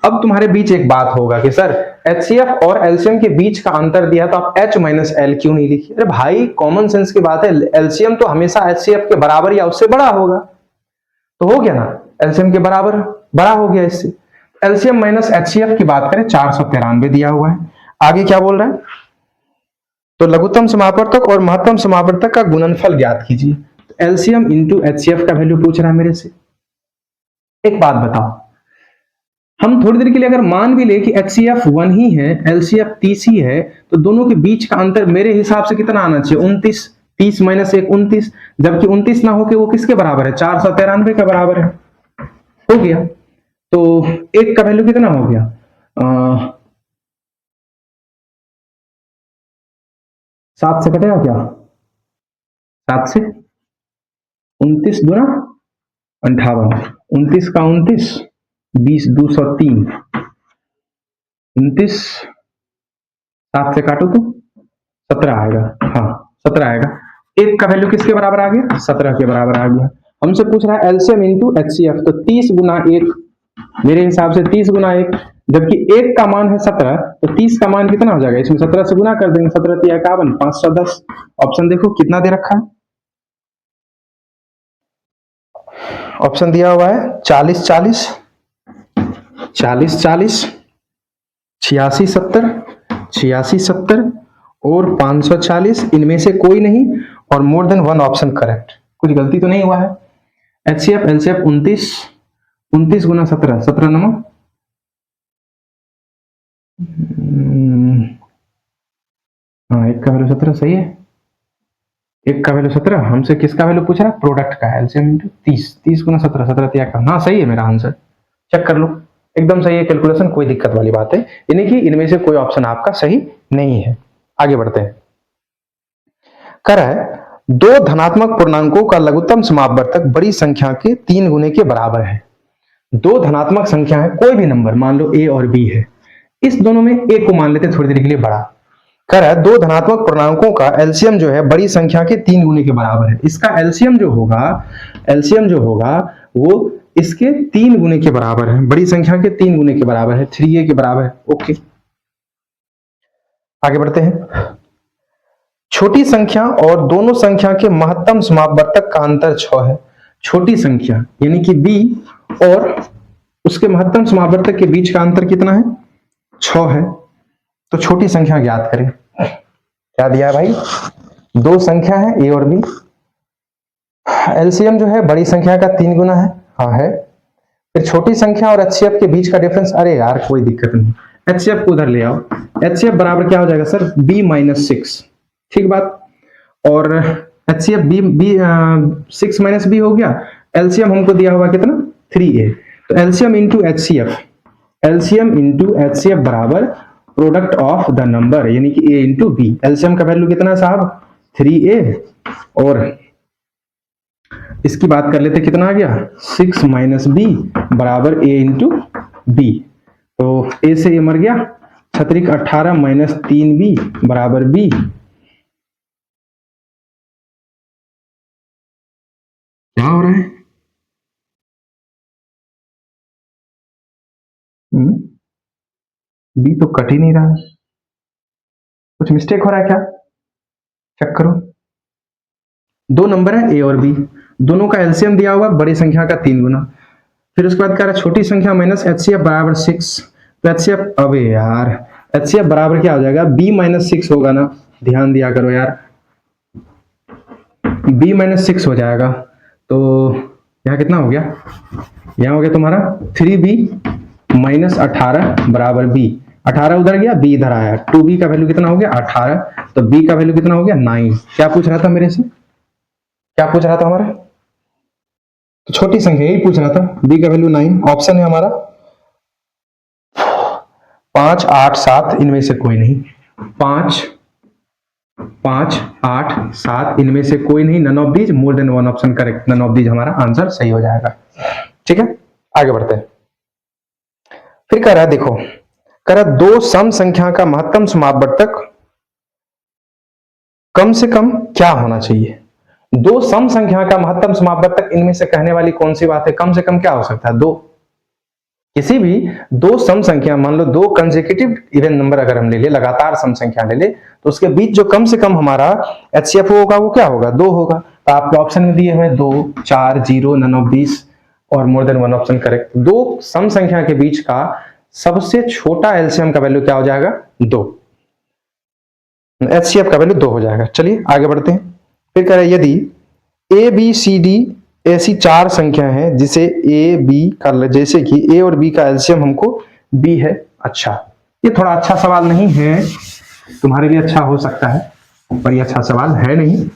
अब तुम्हारे बीच एक बात होगा कि सर एचसीएफ और एलसीएम के बीच का अंतर दिया तो आप H माइनस एल क्यों नहीं लिखी। अरे भाई कॉमन सेंस की बात है, एलसीएम तो हमेशा एचसीएफ के बराबर या उससे बड़ा होगा, तो हो गया ना एलसीएम के बराबर बड़ा हो गया इससे। एलसीएम माइनस एचसीएफ की बात करें 493 दिया हुआ है। आगे क्या बोल रहा है, तो लघुत्तम समापवर्तक और महत्तम समापवर्तक का गुणनफल ज्ञात कीजिए। एलसीएम इंटू एचसीएफ का वैल्यू पूछ रहा है मेरे से। एक बात बताओ, हम थोड़ी देर के लिए अगर मान भी ले कि एचसीएफ 1 ही है, एलसीएफ 30 ही है, तो दोनों के बीच का अंतर मेरे हिसाब से कितना आना चाहिए 29, 30 माइनस 1 29, जबकि 29 ना होके वो किसके बराबर है 493 के बराबर है, हो गया। तो एक का वैल्यू कितना हो गया 7 से कटेगा क्या, 7 से 29 दूना 58, 29 का 29, 20 203, 29 7 से काटो तो 17 आएगा, हाँ 17 आएगा। एक का वैल्यू किसके बराबर आ गया 17 के बराबर आ गया। हमसे पूछ रहा है एलसीएम इंटू एचसीएफ, तो 30 गुना 1, मेरे हिसाब से 30 गुना 1, जबकि एक का मान है 17, तो 30 का मान कितना हो जाएगा, इसमें 17 से गुना कर देंगे, 17 तिया 51, 510। ऑप्शन देखो कितना दे रखा है, ऑप्शन दिया हुआ है 40 40, 40 40, 86 70, 86 70 और 540, इनमें से कोई नहीं और मोर देन 1 ऑप्शन करेक्ट, कुछ गलती तो नहीं हुआ है। एचसीएफ एलसीएफ 29, 29 गुना 17, 17 नंबर, हाँ एक का वैल्यू 17 सही है, एक का वैल्यू 17। हमसे किसका वैल्यू पूछ रहा है प्रोडक्ट का, एलसीएम इंटू 30, 30 गुना 17, 17 तिया का, हाँ सही है मेरा आंसर, चेक कर लो एकदम सही है कैलकुलेशन, कोई दिक्कत वाली बात है, यानी कि इनमें से कोई ऑप्शन आपका सही नहीं है। आगे बढ़ते हैं, कर है दो धनात्मक पूर्णांकों का लघुत्तम समापवर्तक बड़ी संख्या के 3 गुने के बराबर है। दो धनात्मक संख्या है, कोई भी नंबर मान लो a और b है, इस दोनों में a को मान लेते हैं थोड़ी देर के लिए बड़ा। कर है दो धनात्मक पूर्णांकों का एलसीएम जो है बड़ी संख्या के 3 गुने के बराबर है। इसका एलसीएम जो होगा वो इसके 3 गुने के बराबर है, बड़ी संख्या के 3 गुने के बराबर है, 3a के बराबर है। ओके आगे बढ़ते हैं, छोटी संख्या और दोनों संख्या के महत्तम समापवर्तक का अंतर 6 है। छोटी संख्या यानी कि b और उसके महत्तम समापवर्तक के बीच का अंतर कितना है 6 है, तो छोटी संख्या ज्ञात करें। क्या दिया है भाई, दो संख्या है a और b, एलसीएम जो है बड़ी संख्या का 3 गुना है, हाँ है, फिर छोटी संख्या और एचसीएफ के बीच का डिफरेंस, अरे यार कोई दिक्कत नहीं, एचसीएफ को उधर ले आओ, एचसीएफ बराबर क्या हो जाएगा सर b माइनस 6, ठीक बात, और एचसीएफ b 6 माइनस b हो गया, एलसीएम हमको दिया हुआ कितना 3a, तो एलसीएम इंटू एचसीएफ बराबर प्रोडक्ट ऑफ द नंबर यानी कि a इंटू b। एलसीएम का वैल्यू कितना है साहब 3a, और इसकी बात कर लेते, कितना आ गया 6 माइनस बी बराबर ए इंटू बी। तो ए से ए मर गया, 6 18 माइनस 3b बराबर b। क्या हो रहा है? बी तो कट ही नहीं रहा, कुछ मिस्टेक हो रहा है क्या? चेक करो। दो नंबर है ए और बी, दोनों का एलसीएम दिया हुआ बड़ी संख्या का 3 गुना। फिर उसके बाद कह रहा है छोटी संख्या माइनस एचसीएफ बराबर 6। तो एचसीएफ, अबे यार एचसीएफ बराबर क्या हो जाएगा, b माइनस 6 होगा ना, ध्यान दिया करो यार, b माइनस 6 हो जाएगा। तो यहाँ कितना हो गया, यहाँ हो गया तुम्हारा 3b माइनस 18 बराबर b। 18 उधर गया, b इधर आया, 2b का वैल्यू कितना हो गया 18, तो b का वैल्यू कितना हो गया 9। क्या पूछ रहा था मेरे से, क्या पूछ रहा था हमारा, तो छोटी संख्या यही पूछ रहा था, b का वैल्यू 9। ऑप्शन है हमारा 5 8 7 इनमें से कोई नहीं, 5 5 8 7 इनमें से कोई नहीं, none of these, more than one option correct, none of these हमारा आंसर सही हो जाएगा। ठीक है, आगे बढ़ते हैं। फिर कह रहा है देखो, कह रहा है दो सम संख्या का महत्तम समापवर्तक कम से कम क्या होना चाहिए। दो सम संख्या का महत्तम समापवर्तक, इनमें से कहने वाली कौन सी बात है, कम से कम क्या हो सकता है, दो। किसी भी दो सम संख्या, मान लो दो कंसेक्यूटिव इवन नंबर अगर हम ले ले, लगातार सम संख्या ले ले, तो उसके बीच जो कम से कम हमारा एचसीएफ होगा वो क्या होगा, 2 होगा। तो आपके ऑप्शन में दिए हुए 2 4 0 नन ऑफ दिस और मोर देन वन ऑप्शन करेक्ट। दो सम संख्या के बीच का सबसे छोटा एलसीएम का वैल्यू क्या हो जाएगा, 2। एचसीएफ का वैल्यू 2 हो जाएगा। चलिए आगे बढ़ते हैं। फिर कह रहे हैं यदि ए बी सी डी ऐसी 4 संख्या है जिसे ए बी कर ले, जैसे कि ए और बी का एलसीएम हमको बी है। अच्छा, ये थोड़ा अच्छा सवाल नहीं है, तुम्हारे लिए अच्छा हो सकता है पर ये अच्छा सवाल है नहीं।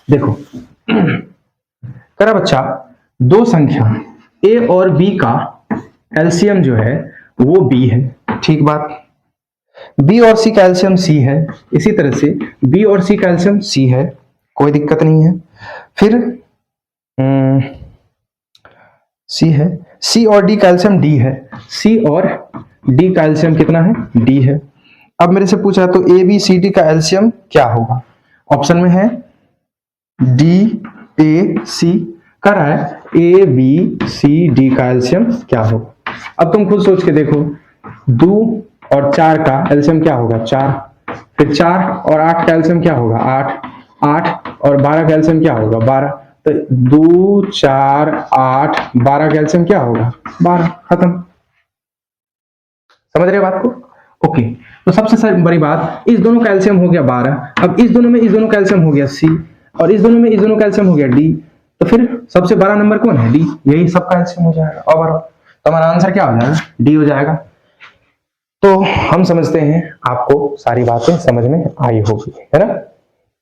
देखो करा बच्चा, दो संख्या ए और बी का एलसीएम जो है वो बी है, ठीक बात। बी और सी का एलसीएम सी है, इसी तरह से बी और सी का एलसीएम सी है, कोई दिक्कत नहीं है। फिर सी है, सी और डी का एलसीएम डी है, सी और डी का एलसीएम कितना है, डी है। अब मेरे से पूछा तो ए बी सी डी का एलसीएम क्या होगा, ऑप्शन में है डी ए सी, कर रहा है ए बी सी डी का एलसीएम क्या होगा। अब तुम खुद सोच के देखो, 2 और 4 का एलसीएम क्या होगा, 4। फिर 4 और 8 का एलसीएम क्या होगा, 8। 8 और 12 का एलसीएम क्या होगा, 12। तो 2 4 8 12 का एलसीएम क्या होगा, 12। खत्म, समझ रहे हो बात को? ओके, तो सबसे बड़ी बात, इस दोनों का एलसीएम हो गया 12। अब इस दोनों में इस दोनों का एलसीएम हो गया सी, और इस दोनों में इस दोनों का एलसीएम हो गया डी। तो फिर सबसे बड़ा नंबर कौन है, डी, यही सबका एलसीएम हो जाएगा ओवरऑल। तो हमारा आंसर क्या हो जाएगा, डी हो जाएगा। तो हम समझते हैं आपको सारी बातें समझ में आई होगी, है ना।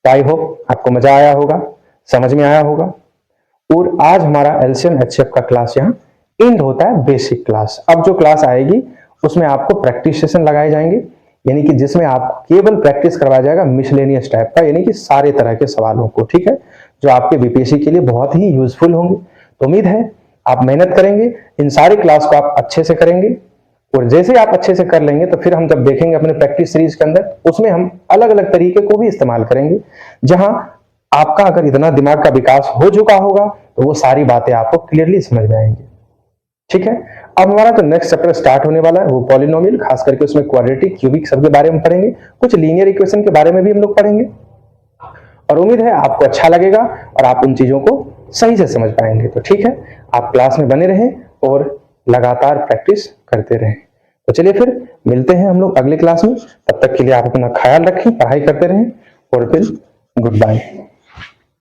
आई होप आपको मजा आया होगा, समझ में आया होगा। और आज हमारा एलसीएम एचसीएफ का क्लास यहाँ एंड होता है, बेसिक क्लास। अब जो क्लास आएगी उसमें आपको प्रैक्टिस सेशन लगाए जाएंगे, यानी कि जिसमें आप केवल प्रैक्टिस करवाया जाएगा मिसलेनियस टाइप का, यानी कि सारे तरह के सवालों को, ठीक है, जो आपके बीपीएससी के लिए बहुत ही यूजफुल होंगे। तो उम्मीद है आप मेहनत करेंगे, इन सारे क्लास को आप अच्छे से करेंगे, और जैसे आप अच्छे से कर लेंगे तो फिर हम जब देखेंगे अपने प्रैक्टिस सीरीज के अंदर, उसमें हम अलग अलग तरीके को भी इस्तेमाल करेंगे, जहां आपका अगर इतना दिमाग का विकास हो चुका होगा तो वो सारी बातें आपको क्लियरली समझ में आएंगी। ठीक है, अब हमारा तो नेक्स्ट चैप्टर स्टार्ट होने वाला है, वो पॉलिनोमियल, खास करके उसमें क्वाड्रेटिक क्यूबिक सब के बारे में पढ़ेंगे, कुछ लीनियर इक्वेशन के बारे में भी हम लोग पढ़ेंगे, और उम्मीद है आपको अच्छा लगेगा और आप उन चीजों को सही से समझ पाएंगे। तो ठीक है, आप क्लास में बने रहें और लगातार प्रैक्टिस करते रहें। तो चलिए फिर मिलते हैं हम लोग अगले क्लास में, तब तक के लिए आप अपना ख्याल रखें, पढ़ाई करते रहें, और फिर गुड बाय।